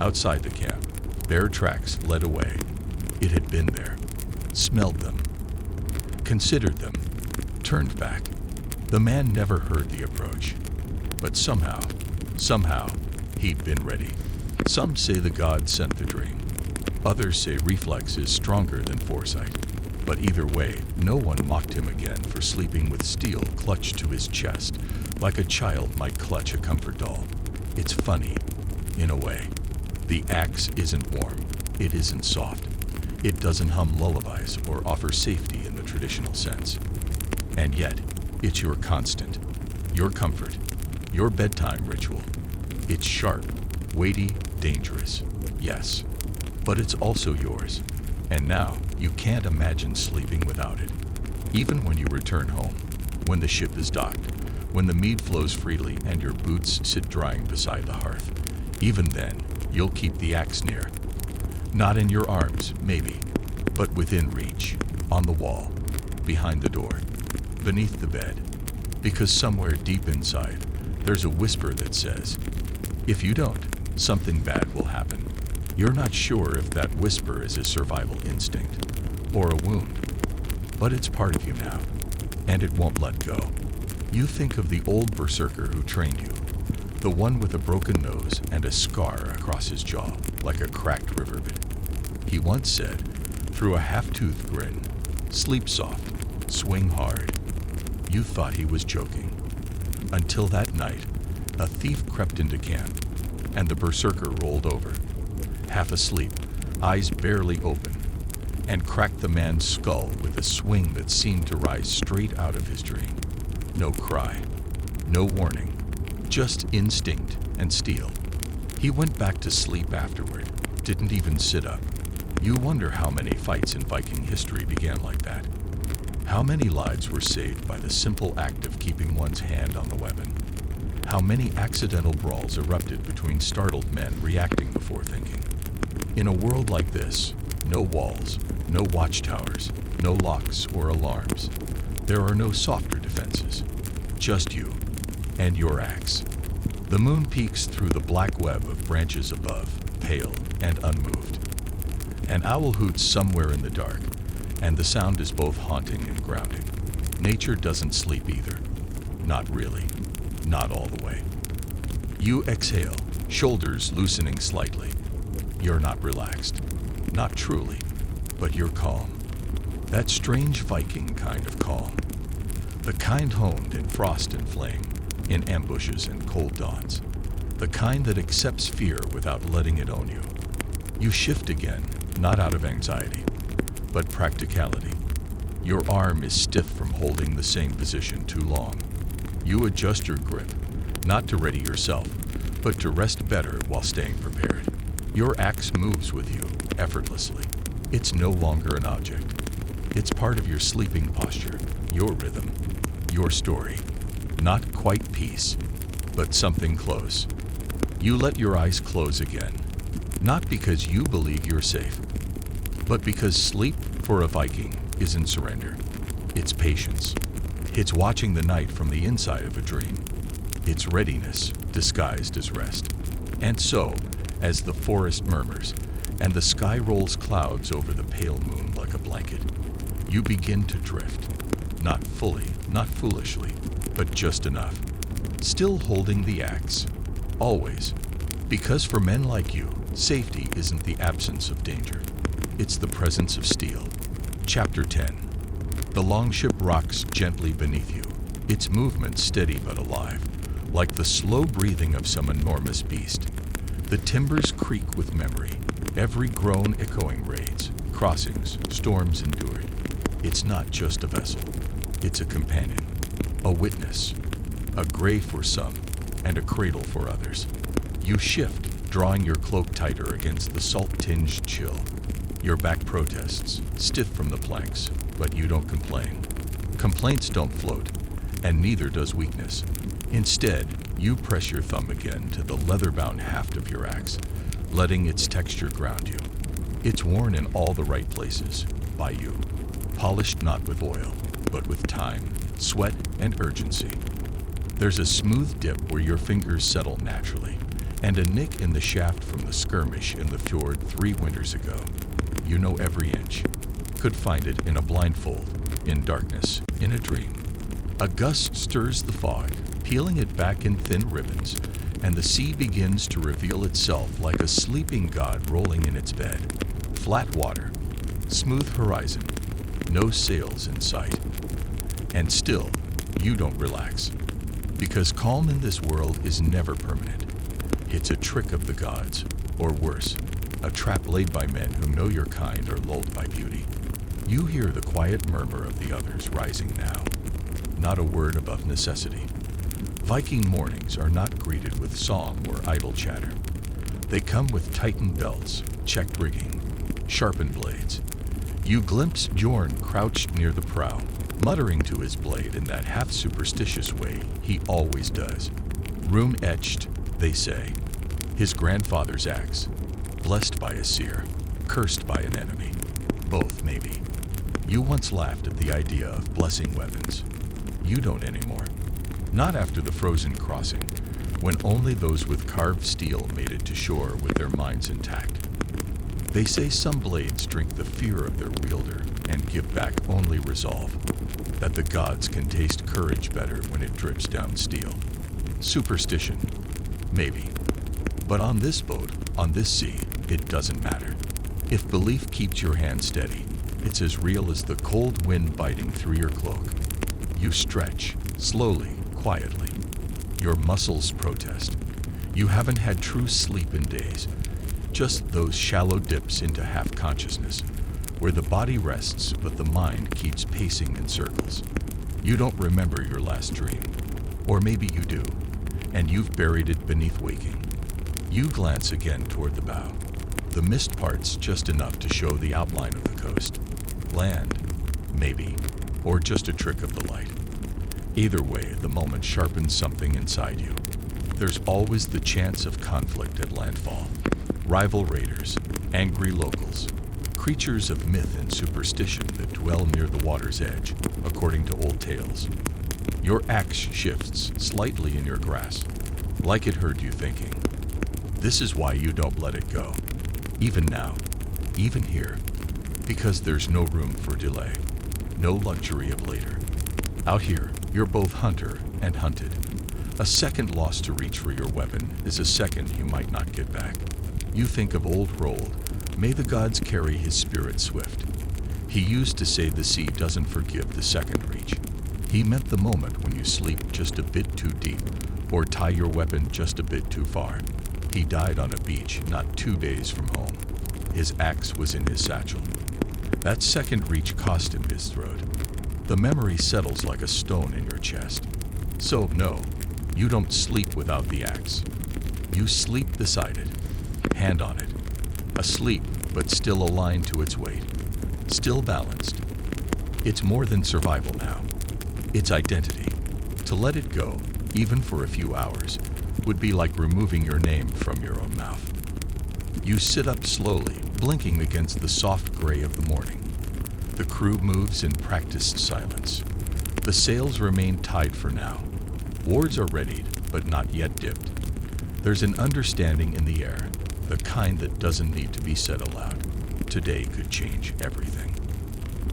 Outside the camp, bear tracks led away. It had been there, smelled them, considered them, turned back. The man never heard the approach, but somehow, he'd been ready. Some say the gods sent the dream. Others say reflex is stronger than foresight. But either way, no one mocked him again for sleeping with steel clutched to his chest, like a child might clutch a comfort doll. It's funny, in a way. The axe isn't warm. It isn't soft. It doesn't hum lullabies or offer safety in the traditional sense. And yet, it's your constant, your comfort, your bedtime ritual. It's sharp, weighty, dangerous, yes, but it's also yours. And now, you can't imagine sleeping without it. Even when you return home, when the ship is docked, when the mead flows freely and your boots sit drying beside the hearth, even then, you'll keep the axe near, Not in your arms, maybe, but within reach, on the wall, behind the door, beneath the bed. Because somewhere deep inside, there's a whisper that says, if you don't, something bad will happen. You're not sure if that whisper is a survival instinct or a wound, but it's part of you now, and it won't let go. You think of the old berserker who trained you, the one with a broken nose and a scar across his jaw, like a cracked riverbed. He once said, through a half-toothed grin, sleep soft, swing hard. You thought he was joking. Until that night, a thief crept into camp, and the berserker rolled over, half asleep, eyes barely open, and cracked the man's skull with a swing that seemed to rise straight out of his dream. No cry, no warning, just instinct and steel. He went back to sleep afterward, didn't even sit up. You wonder how many fights in Viking history began like that. How many lives were saved by the simple act of keeping one's hand on the weapon? How many accidental brawls erupted between startled men reacting before thinking? In a world like this, no walls, no watchtowers, no locks or alarms. There are no softer defenses. Just you and your axe. The moon peeks through the black web of branches above, pale and unmoved. An owl hoots somewhere in the dark, and the sound is both haunting and grounding. Nature doesn't sleep either. Not really. Not all the way. You exhale, shoulders loosening slightly. You're not relaxed. Not truly, but you're calm. That strange Viking kind of calm. The kind honed in frost and flame, in ambushes and cold dawns. The kind that accepts fear without letting it own you. You shift again, not out of anxiety, but practicality. Your arm is stiff from holding the same position too long. You adjust your grip, not to ready yourself, but to rest better while staying prepared. Your axe moves with you, effortlessly. It's no longer an object. It's part of your sleeping posture, your rhythm, your story. Not quite peace, but something close. You let your eyes close again, not because you believe you're safe, but because sleep for a Viking isn't surrender. It's patience. It's watching the night from the inside of a dream. It's readiness disguised as rest. And so, as the forest murmurs and the sky rolls clouds over the pale moon like a blanket, you begin to drift. Not fully, not foolishly, but just enough. Still holding the axe. Always. Because for men like you, safety isn't the absence of danger. It's the presence of steel. Chapter 10. The longship rocks gently beneath you, its movement steady but alive, like the slow breathing of some enormous beast. The timbers creak with memory, every groan echoing raids, crossings, storms endured. It's not just a vessel. It's a companion, a witness, a grave for some, and a cradle for others. You shift, drawing your cloak tighter against the salt-tinged chill. Your back protests, stiff from the planks, but you don't complain. Complaints don't float, and neither does weakness. Instead, you press your thumb again to the leather-bound haft of your axe, letting its texture ground you. It's worn in all the right places, by you. Polished not with oil, but with time, sweat, and urgency. There's a smooth dip where your fingers settle naturally, and a nick in the shaft from the skirmish in the fjord 3 winters ago. You know every inch. Could find it in a blindfold, in darkness, in a dream. A gust stirs the fog, peeling it back in thin ribbons, and the sea begins to reveal itself like a sleeping god rolling in its bed. Flat water, smooth horizon, no sails in sight. And still, you don't relax. Because calm in this world is never permanent. It's a trick of the gods, or worse, a trap laid by men who know your kind are lulled by beauty. You hear the quiet murmur of the others rising now, not a word above necessity. Viking mornings are not greeted with song or idle chatter. They come with tightened belts, checked rigging, sharpened blades. You glimpse Bjorn crouched near the prow, muttering to his blade in that half-superstitious way he always does. Rune-etched, they say, his grandfather's axe, blessed by a seer. cursed by an enemy? Both, maybe. You once laughed at the idea of blessing weapons. You don't anymore. Not after the frozen crossing, when only those with carved steel made it to shore with their minds intact. They say some blades drink the fear of their wielder and give back only resolve, that the gods can taste courage better when it drips down steel. Superstition, maybe. But on this boat, on this sea, it doesn't matter. If belief keeps your hand steady, it's as real as the cold wind biting through your cloak. You stretch, slowly, quietly. Your muscles protest. You haven't had true sleep in days, just those shallow dips into half-consciousness, where the body rests but the mind keeps pacing in circles. You don't remember your last dream, or maybe you do, and you've buried it beneath waking. You glance again toward the bow. The mist parts just enough to show the outline of the coast. Land, maybe, or just a trick of the light. Either way, the moment sharpens something inside you. There's always the chance of conflict at landfall. Rival raiders, angry locals, creatures of myth and superstition that dwell near the water's edge, according to old tales. Your axe shifts slightly in your grasp, like it heard you thinking. This is why you don't let it go. Even now, even here, because there's no room for delay, no luxury of later. Out here, you're both hunter and hunted. A second lost to reach for your weapon is a second you might not get back. You think of old Rold, may the gods carry his spirit swift. He used to say the sea doesn't forgive the second reach. He meant the moment when you sleep just a bit too deep, or tie your weapon just a bit too far. He died on a beach not 2 days from home. His axe was in his satchel. That second reach cost him his throat. The memory settles like a stone in your chest. So no, you don't sleep without the axe. You sleep beside it, hand on it. Asleep, but still aligned to its weight. Still balanced. It's more than survival now. It's identity. To let it go, even for a few hours, would be like removing your name from your own mouth. You sit up slowly, blinking against the soft gray of the morning. The crew moves in practiced silence. The sails remain tied for now. Wards are readied, but not yet dipped. There's an understanding in the air, the kind that doesn't need to be said aloud. Today could change everything.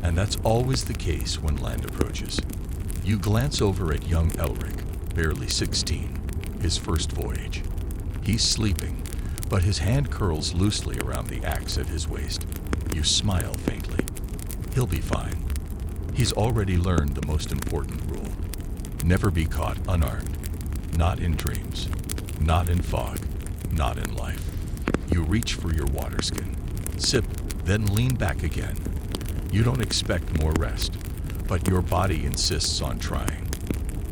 And that's always the case when land approaches. You glance over at young Elric, barely 16, his first voyage. He's sleeping, but his hand curls loosely around the axe at his waist. You smile faintly. He'll be fine. He's already learned the most important rule. Never be caught unarmed. Not in dreams. Not in fog. Not in life. You reach for your water skin. Sip, then lean back again. You don't expect more rest, but your body insists on trying.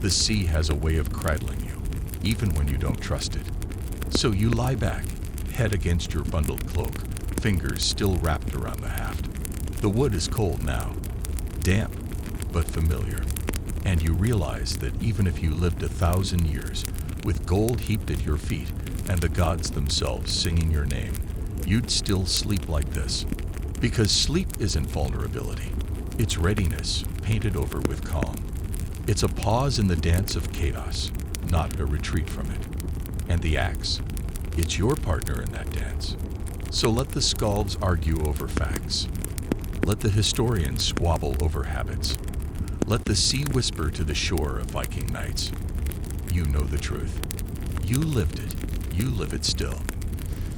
The sea has a way of cradling you, even when you don't trust it. So you lie back, head against your bundled cloak, fingers still wrapped around the haft. The wood is cold now, damp, but familiar. And you realize that even if you lived 1,000 years, with gold heaped at your feet and the gods themselves singing your name, you'd still sleep like this. Because sleep isn't vulnerability. It's readiness, painted over with calm. It's a pause in the dance of chaos, not a retreat from it. And the axe, it's your partner in that dance. So let the skalds argue over facts. Let the historians squabble over habits. Let the sea whisper to the shore of Viking nights. You know the truth. You lived it. You live it still.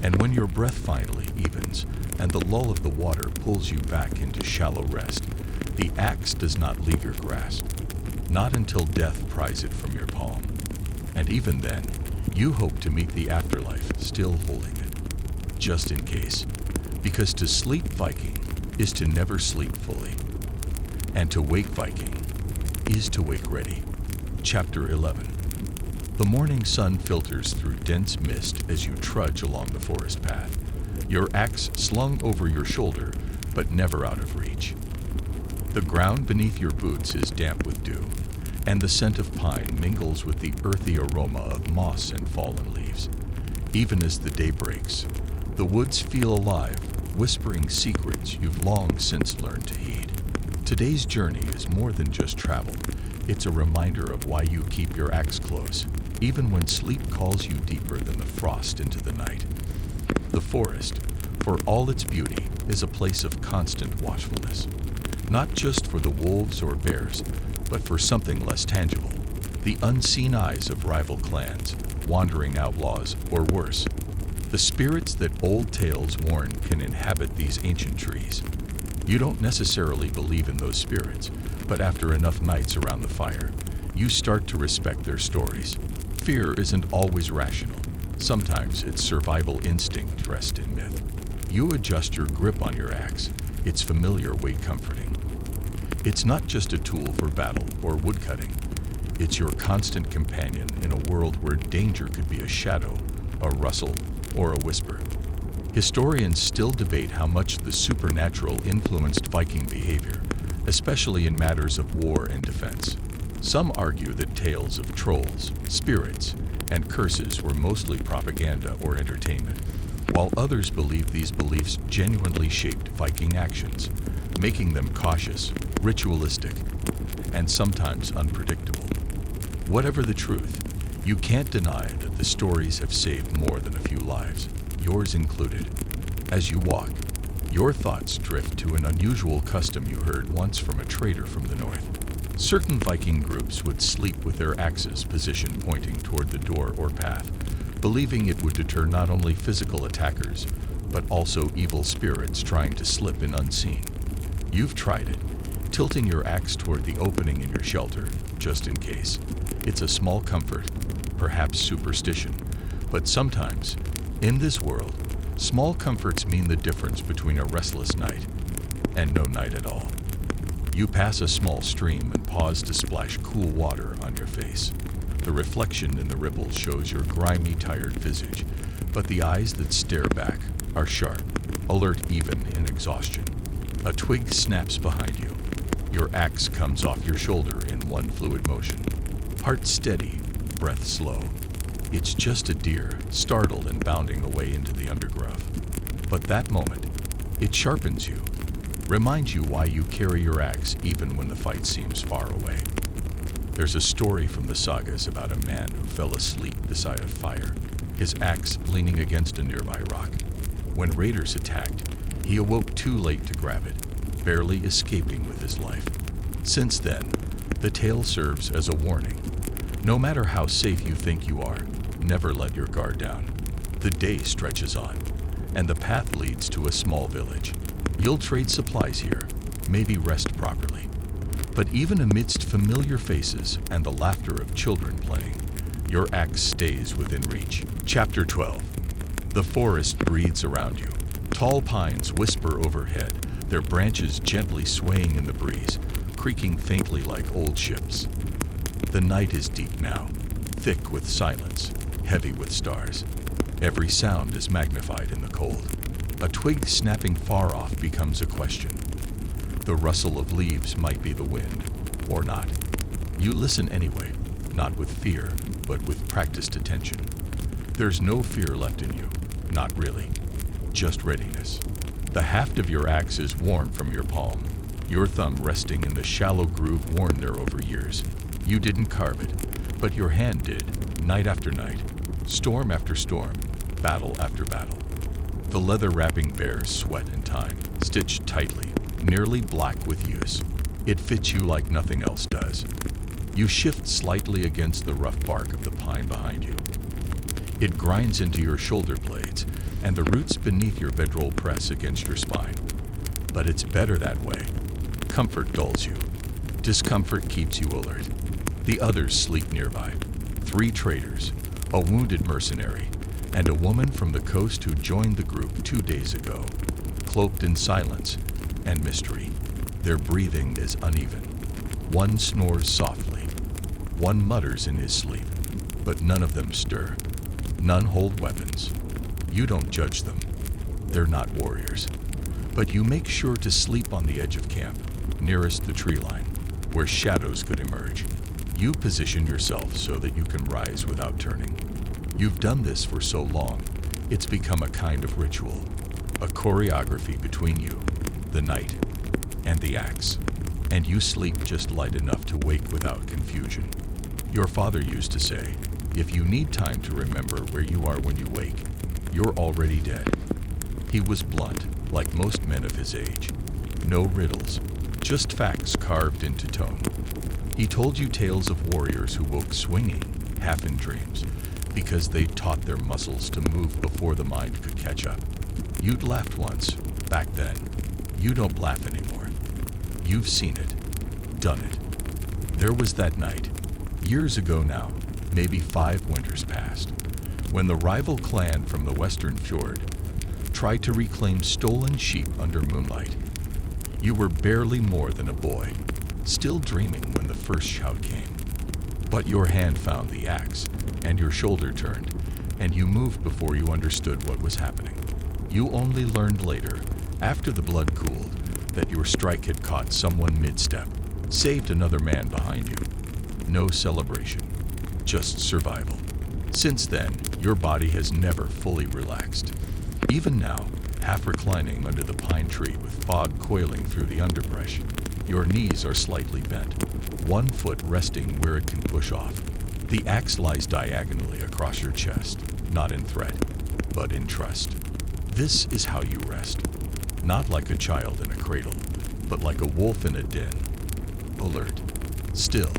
And when your breath finally evens, and the lull of the water pulls you back into shallow rest, the axe does not leave your grasp. Not until death pries it from your palm. And even then, you hope to meet the afterlife still holding it. Just in case. Because to sleep Viking is to never sleep fully. And to wake Viking is to wake ready. Chapter 11. The morning sun filters through dense mist as you trudge along the forest path, your axe slung over your shoulder, but never out of reach. The ground beneath your boots is damp with dew, and the scent of pine mingles with the earthy aroma of moss and fallen leaves. Even as the day breaks, the woods feel alive, whispering secrets you've long since learned to heed. Today's journey is more than just travel. It's a reminder of why you keep your axe close, even when sleep calls you deeper than the frost into the night. The forest, for all its beauty, is a place of constant watchfulness. Not just for the wolves or bears, but for something less tangible. The unseen eyes of rival clans, wandering outlaws, or worse, the spirits that old tales warn can inhabit these ancient trees. You don't necessarily believe in those spirits, but after enough nights around the fire, you start to respect their stories. Fear isn't always rational. Sometimes it's survival instinct dressed in myth. You adjust your grip on your axe, its familiar weight comforting. It's not just a tool for battle or woodcutting. It's your constant companion in a world where danger could be a shadow, a rustle, or a whisper. Historians still debate how much the supernatural influenced Viking behavior, especially in matters of war and defense. Some argue that tales of trolls, spirits, and curses were mostly propaganda or entertainment, while others believe these beliefs genuinely shaped Viking actions, making them cautious, ritualistic, and sometimes unpredictable. Whatever the truth, you can't deny that the stories have saved more than a few lives, yours included. As you walk, your thoughts drift to an unusual custom you heard once from a trader from the north. Certain Viking groups would sleep with their axes positioned pointing toward the door or path, believing it would deter not only physical attackers, but also evil spirits trying to slip in unseen. You've tried it, tilting your axe toward the opening in your shelter, just in case. It's a small comfort, perhaps superstition, but sometimes, in this world, small comforts mean the difference between a restless night and no night at all. You pass a small stream and pause to splash cool water on your face. The reflection in the ripples shows your grimy, tired visage, but the eyes that stare back are sharp, alert even in exhaustion. A twig snaps behind you. Your axe comes off your shoulder in one fluid motion. Heart steady, breath slow. It's just a deer, startled and bounding away into the undergrowth. But that moment, it sharpens you, reminds you why you carry your axe even when the fight seems far away. There's a story from the sagas about a man who fell asleep beside a fire, his axe leaning against a nearby rock. When raiders attacked, he awoke too late to grab it, barely escaping with his life. Since then, the tale serves as a warning. No matter how safe you think you are, never let your guard down. The day stretches on, and the path leads to a small village. You'll trade supplies here, maybe rest properly. But even amidst familiar faces and the laughter of children playing, your axe stays within reach. Chapter 12. The forest breathes around you. Tall pines whisper overhead, their branches gently swaying in the breeze, creaking faintly like old ships. The night is deep now, thick with silence, heavy with stars. Every sound is magnified in the cold. A twig snapping far off becomes a question. The rustle of leaves might be the wind, or not. You listen anyway, not with fear, but with practiced attention. There's no fear left in you, not really, just readiness. The haft of your axe is warm from your palm, your thumb resting in the shallow groove worn there over years. You didn't carve it, but your hand did, night after night, storm after storm, battle after battle. The leather wrapping bears sweat in time, stitched tightly, nearly black with use. It fits you like nothing else does. You shift slightly against the rough bark of the pine behind you. It grinds into your shoulder blades, and the roots beneath your bedroll press against your spine. But it's better that way. Comfort dulls you. Discomfort keeps you alert. The others sleep nearby. 3 traders, a wounded mercenary, and a woman from the coast who joined the group 2 days ago, cloaked in silence and mystery. Their breathing is uneven. One snores softly. One mutters in his sleep, but none of them stir. None hold weapons. You don't judge them. They're not warriors. But you make sure to sleep on the edge of camp, nearest the tree line, where shadows could emerge. You position yourself so that you can rise without turning. You've done this for so long, it's become a kind of ritual. A choreography between you, the night, and the axe. And you sleep just light enough to wake without confusion. Your father used to say, if you need time to remember where you are when you wake, you're already dead. He was blunt, like most men of his age. No riddles, just facts carved into tone. He told you tales of warriors who woke swinging, half in dreams, because they'd taught their muscles to move before the mind could catch up. You'd laughed once, back then. You don't laugh anymore. You've seen it, done it. There was that night, years ago now, maybe 5 winters past, when the rival clan from the western fjord tried to reclaim stolen sheep under moonlight. You were barely more than a boy, still dreaming when the first shout came. But your hand found the axe, and your shoulder turned, and you moved before you understood what was happening. You only learned later, after the blood cooled, that your strike had caught someone mid-step, saved another man behind you. No celebration, just survival. Since then, your body has never fully relaxed. Even now, half reclining under the pine tree with fog coiling through the underbrush, your knees are slightly bent, one foot resting where it can push off. The axe lies diagonally across your chest, not in threat, but in trust. This is how you rest. Not like a child in a cradle, but like a wolf in a den. Alert, still,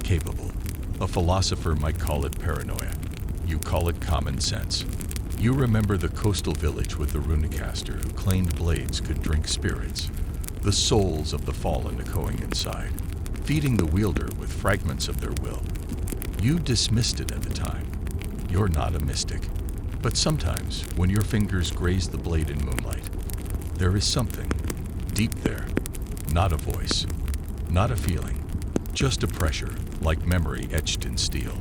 capable. A philosopher might call it paranoia. You call it common sense. You remember the coastal village with the runicaster who claimed blades could drink spirits, the souls of the fallen echoing inside, feeding the wielder with fragments of their will. You dismissed it at the time. You're not a mystic. But sometimes, when your fingers graze the blade in moonlight, there is something deep there, not a voice, not a feeling, just a pressure, like memory etched in steel.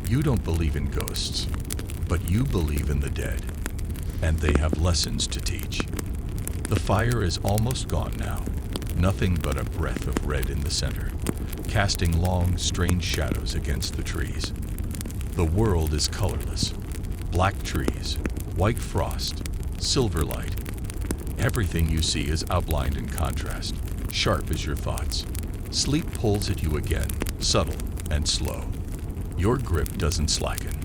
You don't believe in ghosts, but you believe in the dead, and they have lessons to teach. The fire is almost gone now, nothing but a breath of red in the center, casting long, strange shadows against the trees. The world is colorless. Black trees, white frost, silver light. Everything you see is outlined in contrast, sharp as your thoughts. Sleep pulls at you again, subtle and slow. Your grip doesn't slacken.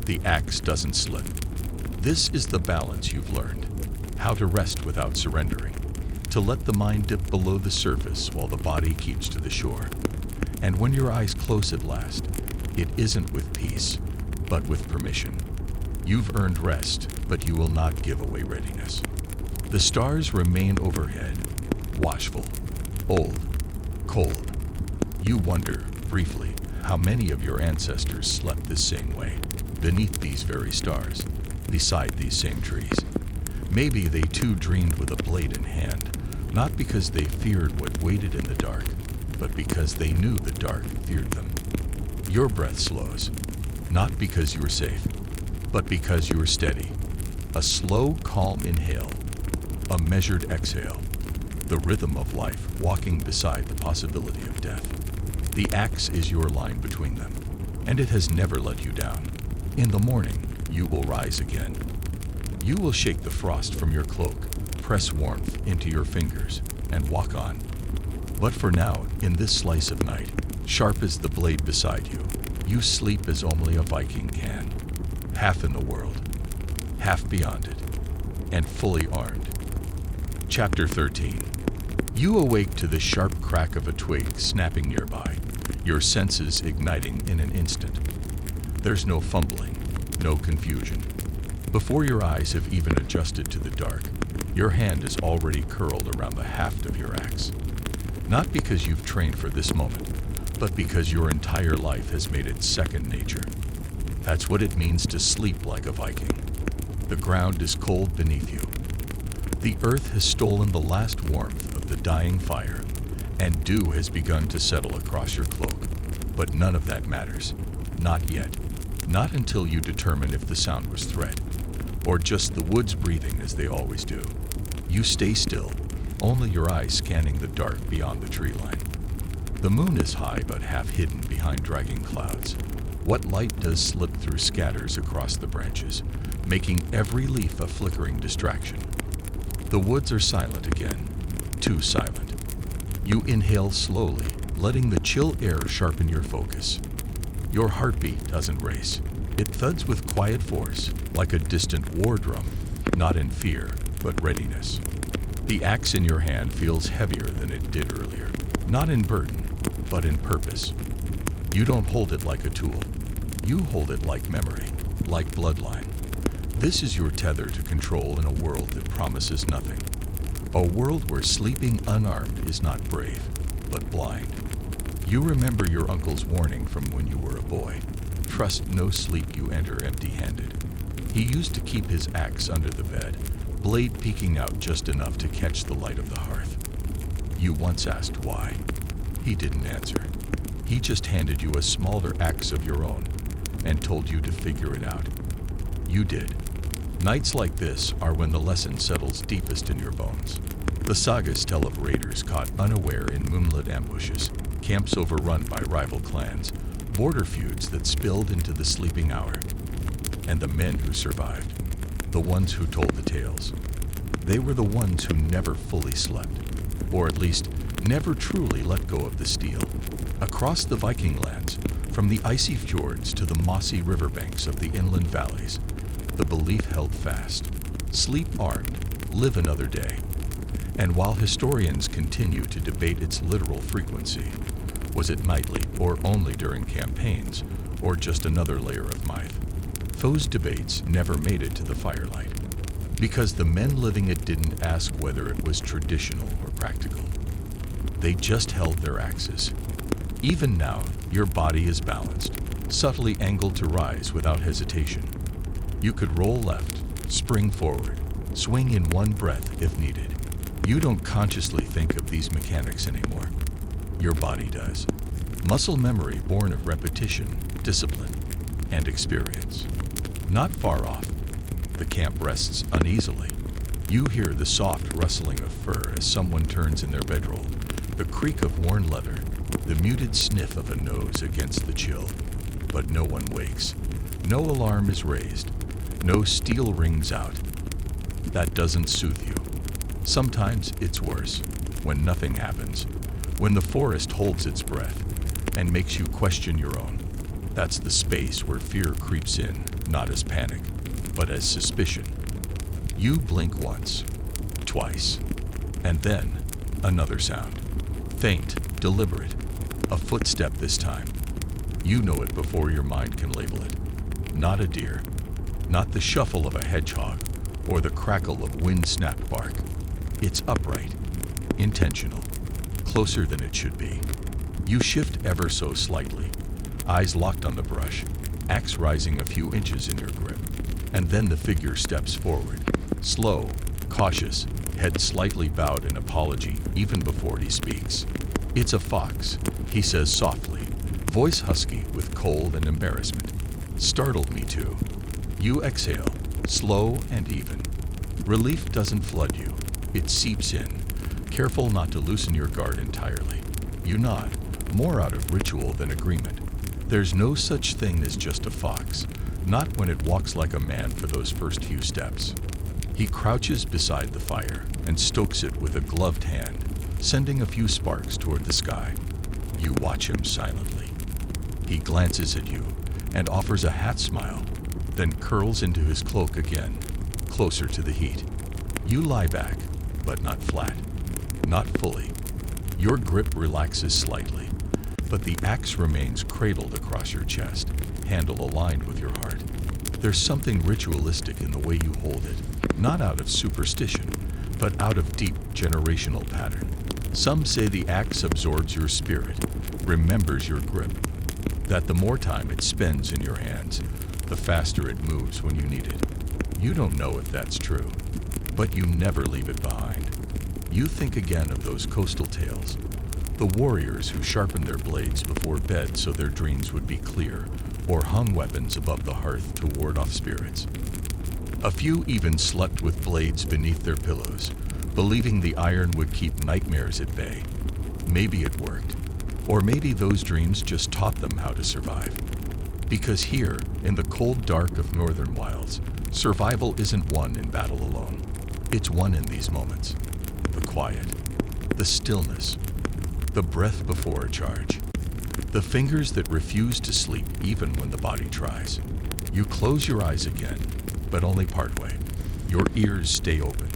The axe doesn't slip. This is the balance you've learned. How to rest without surrendering. To let the mind dip below the surface while the body keeps to the shore. And when your eyes close at last, it isn't with peace, but with permission. You've earned rest, but you will not give away readiness. The stars remain overhead, watchful, old, cold. You wonder, briefly, how many of your ancestors slept this same way, beneath these very stars, beside these same trees. Maybe they too dreamed with a blade in hand, not because they feared what waited in the dark, but because they knew the dark feared them. Your breath slows, not because you're safe, but because you're steady. A slow, calm inhale, a measured exhale, the rhythm of life walking beside the possibility of death. The axe is your line between them, and it has never let you down. In the morning, you will rise again. You will shake the frost from your cloak, press warmth into your fingers, and walk on. But for now, in this slice of night, sharp as the blade beside you, you sleep as only a Viking can. Half in the world, half beyond it, and fully armed. Chapter 13. You awake to the sharp crack of a twig snapping nearby, your senses igniting in an instant. There's no fumbling, no confusion. Before your eyes have even adjusted to the dark, your hand is already curled around the haft of your axe. Not because you've trained for this moment, but because your entire life has made it second nature. That's what it means to sleep like a Viking. The ground is cold beneath you. The earth has stolen the last warmth of the dying fire, and dew has begun to settle across your cloak. But none of that matters. Not yet. Not until you determine if the sound was threat, or just the woods breathing as they always do. You stay still, only your eyes scanning the dark beyond the tree line. The moon is high but half hidden behind dragging clouds. What light does slip through scatters across the branches, making every leaf a flickering distraction. The woods are silent again, too silent. You inhale slowly, letting the chill air sharpen your focus. Your heartbeat doesn't race. It thuds with quiet force, like a distant war drum, not in fear, but readiness. The axe in your hand feels heavier than it did earlier, not in burden, but in purpose. You don't hold it like a tool. You hold it like memory, like bloodline. This is your tether to control in a world that promises nothing. A world where sleeping unarmed is not brave, but blind. You remember your uncle's warning from when you were a boy. Trust no sleep you enter empty-handed. He used to keep his axe under the bed, blade peeking out just enough to catch the light of the hearth. You once asked why. He didn't answer. He just handed you a smaller axe of your own and told you to figure it out. You did. Nights like this are when the lesson settles deepest in your bones. The sagas tell of raiders caught unaware in moonlit ambushes, camps overrun by rival clans, border feuds that spilled into the sleeping hour. And the men who survived, the ones who told the tales, they were the ones who never fully slept, or at least never truly let go of the steel. Across the Viking lands, from the icy fjords to the mossy riverbanks of the inland valleys, the belief held fast. Sleep armed, live another day. And while historians continue to debate its literal frequency, was it nightly or only during campaigns, or just another layer of myth? Those debates never made it to the firelight, because the men living it didn't ask whether it was traditional or practical. They just held their axes. Even now, your body is balanced, subtly angled to rise without hesitation. You could roll left, spring forward, swing in one breath if needed. You don't consciously think of these mechanics anymore. Your body does. Muscle memory born of repetition, discipline, and experience. Not far off, the camp rests uneasily. You hear the soft rustling of fur as someone turns in their bedroll, the creak of worn leather, the muted sniff of a nose against the chill. But no one wakes. No alarm is raised. No steel rings out. That doesn't soothe you. Sometimes it's worse, when nothing happens, when the forest holds its breath and makes you question your own. That's the space where fear creeps in, not as panic, but as suspicion. You blink once, twice, and then another sound. Faint, deliberate, a footstep this time. You know it before your mind can label it. Not a deer, not the shuffle of a hedgehog, or the crackle of wind-snapped bark. It's upright, intentional, closer than it should be. You shift ever so slightly, eyes locked on the brush, axe rising a few inches in your grip, and then the figure steps forward, slow, cautious, head slightly bowed in apology even before he speaks. It's a fox, he says softly, voice husky with cold and embarrassment. Startled me too. You exhale, slow and even. Relief doesn't flood you, it seeps in, careful not to loosen your guard entirely. You nod, more out of ritual than agreement. There's no such thing as just a fox, not when it walks like a man for those first few steps. He crouches beside the fire and stokes it with a gloved hand, sending a few sparks toward the sky. You watch him silently. He glances at you and offers a half smile, then curls into his cloak again, closer to the heat. You lie back, but not flat, not fully. Your grip relaxes slightly, but the axe remains cradled across your chest, handle aligned with your heart. There's something ritualistic in the way you hold it, not out of superstition, but out of deep generational pattern. Some say the axe absorbs your spirit, remembers your grip, that the more time it spends in your hands, the faster it moves when you need it. You don't know if that's true, but you never leave it behind. You think again of those coastal tales, the warriors who sharpened their blades before bed so their dreams would be clear, or hung weapons above the hearth to ward off spirits. A few even slept with blades beneath their pillows, believing the iron would keep nightmares at bay. Maybe it worked, or maybe those dreams just taught them how to survive. Because here, in the cold dark of northern wilds, survival isn't won in battle alone. It's one in these moments: the quiet, the stillness, the breath before a charge, the fingers that refuse to sleep even when the body tries. You close your eyes again, but only partway. Your ears stay open.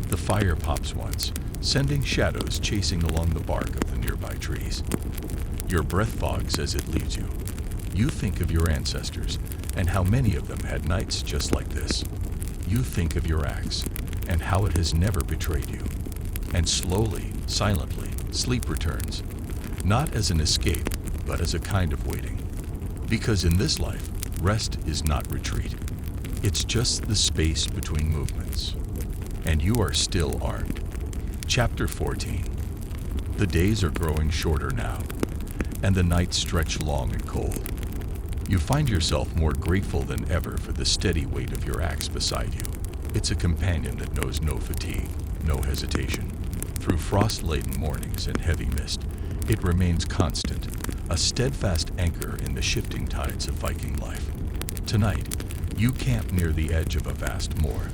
The fire pops once, sending shadows chasing along the bark of the nearby trees. Your breath fogs as it leaves you. You think of your ancestors and how many of them had nights just like this. You think of your axe and how it has never betrayed you. And slowly, silently, sleep returns, not as an escape, but as a kind of waiting. Because in this life, rest is not retreat. It's just the space between movements. And you are still armed. Chapter 14. The days are growing shorter now, and the nights stretch long and cold. You find yourself more grateful than ever for the steady weight of your axe beside you. It's a companion that knows no fatigue, no hesitation. Through frost-laden mornings and heavy mist, it remains constant, a steadfast anchor in the shifting tides of Viking life. Tonight, you camp near the edge of a vast moor,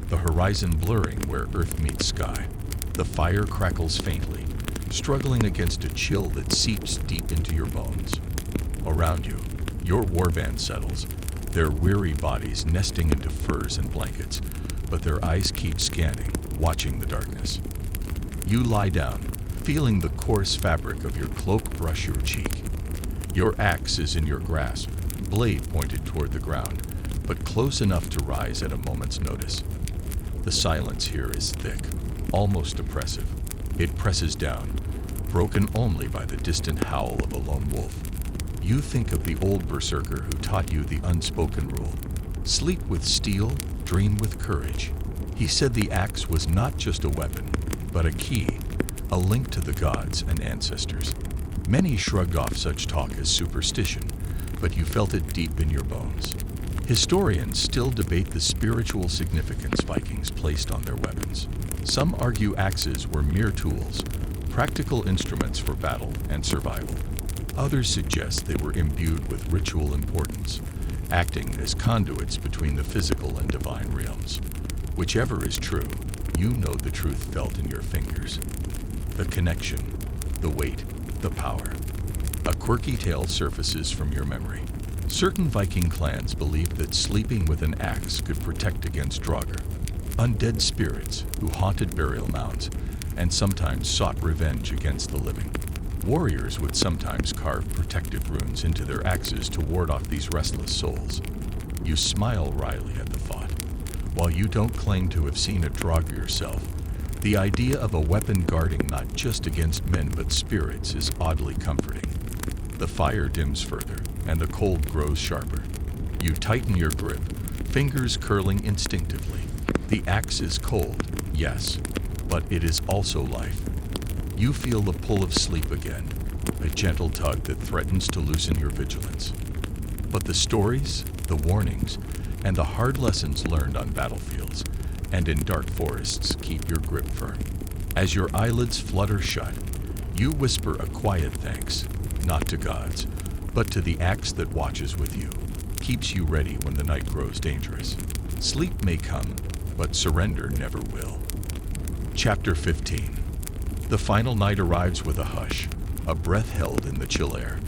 the horizon blurring where earth meets sky. The fire crackles faintly, struggling against a chill that seeps deep into your bones. Around you, your warband settles, their weary bodies nesting into furs and blankets, but their eyes keep scanning, watching the darkness. You lie down, feeling the coarse fabric of your cloak brush your cheek. Your axe is in your grasp, blade pointed toward the ground, but close enough to rise at a moment's notice. The silence here is thick, almost oppressive. It presses down, broken only by the distant howl of a lone wolf. You think of the old berserker who taught you the unspoken rule: sleep with steel, dream with courage. He said the axe was not just a weapon, but a key, a link to the gods and ancestors. Many shrugged off such talk as superstition, but you felt it deep in your bones. Historians still debate the spiritual significance Vikings placed on their weapons. Some argue axes were mere tools, practical instruments for battle and survival. Others suggest they were imbued with ritual importance, acting as conduits between the physical and divine realms. Whichever is true, you know the truth felt in your fingers. The connection, the weight, the power. A quirky tale surfaces from your memory. Certain Viking clans believed that sleeping with an axe could protect against draugr, undead spirits who haunted burial mounds and sometimes sought revenge against the living. Warriors would sometimes carve protective runes into their axes to ward off these restless souls. You smile wryly at the thought. While you don't claim to have seen a draugr yourself, the idea of a weapon guarding not just against men but spirits is oddly comforting. The fire dims further, and the cold grows sharper. You tighten your grip, fingers curling instinctively. The axe is cold, yes, but it is also life. You feel the pull of sleep again, a gentle tug that threatens to loosen your vigilance. But the stories, the warnings, and the hard lessons learned on battlefields and in dark forests keep your grip firm. As your eyelids flutter shut, you whisper a quiet thanks, not to gods, but to the axe that watches with you, keeps you ready when the night grows dangerous. Sleep may come, but surrender never will. Chapter 15. The final night arrives with a hush, a breath held in the chill air.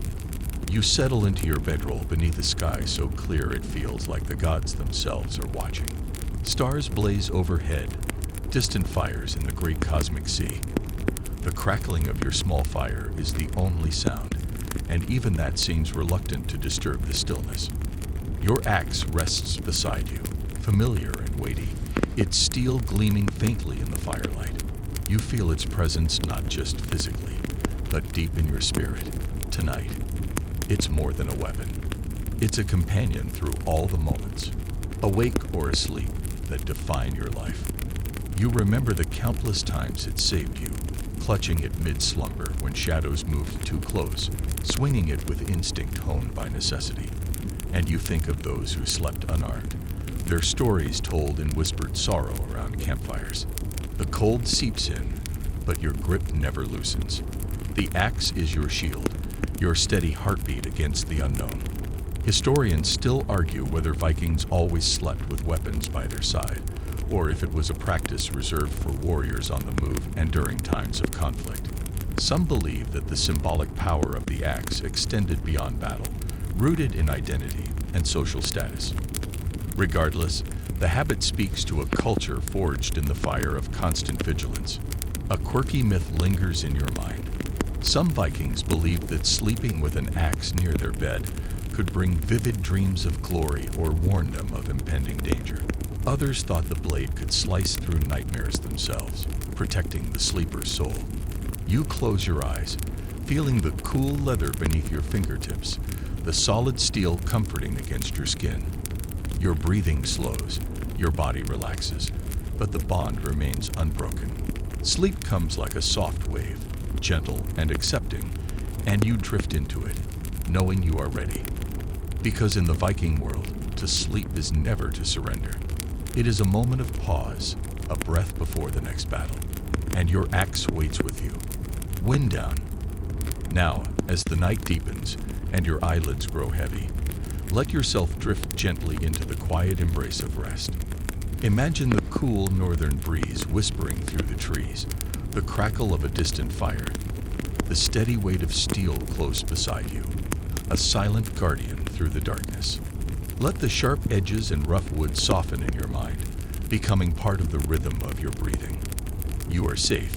You settle into your bedroll beneath a sky so clear it feels like the gods themselves are watching. Stars blaze overhead, distant fires in the great cosmic sea. The crackling of your small fire is the only sound, and even that seems reluctant to disturb the stillness. Your axe rests beside you, familiar and weighty, its steel gleaming faintly in the firelight. You feel its presence not just physically, but deep in your spirit. Tonight, it's more than a weapon. It's a companion through all the moments, awake or asleep, that define your life. You remember the countless times it saved you, clutching it mid-slumber when shadows moved too close, swinging it with instinct honed by necessity. And you think of those who slept unarmed, their stories told in whispered sorrow around campfires. The cold seeps in, but your grip never loosens. The axe is your shield, your steady heartbeat against the unknown. Historians still argue whether Vikings always slept with weapons by their side, or if it was a practice reserved for warriors on the move and during times of conflict. Some believe that the symbolic power of the axe extended beyond battle, rooted in identity and social status. Regardless, the habit speaks to a culture forged in the fire of constant vigilance. A quirky myth lingers in your mind. Some Vikings believed that sleeping with an axe near their bed could bring vivid dreams of glory or warn them of impending danger. Others thought the blade could slice through nightmares themselves, protecting the sleeper's soul. You close your eyes, feeling the cool leather beneath your fingertips, the solid steel comforting against your skin. Your breathing slows, your body relaxes, but the bond remains unbroken. Sleep comes like a soft wave, gentle and accepting, and you drift into it, knowing you are ready. Because in the Viking world, to sleep is never to surrender. It is a moment of pause, a breath before the next battle, and your axe waits with you. Wind down. Now, as the night deepens and your eyelids grow heavy, let yourself drift gently into the quiet embrace of rest. Imagine the cool northern breeze whispering through the trees, the crackle of a distant fire, the steady weight of steel close beside you, a silent guardian through the darkness. Let the sharp edges and rough wood soften in your mind, becoming part of the rhythm of your breathing. You are safe,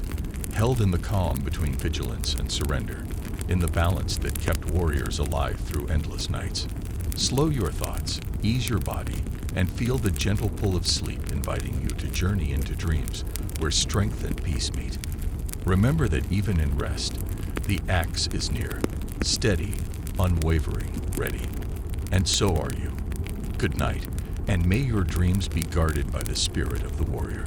held in the calm between vigilance and surrender, in the balance that kept warriors alive through endless nights. Slow your thoughts, ease your body, and feel the gentle pull of sleep inviting you to journey into dreams where strength and peace meet. Remember that even in rest, the axe is near, steady, unwavering, ready. And so are you. Good night, and may your dreams be guarded by the spirit of the warrior.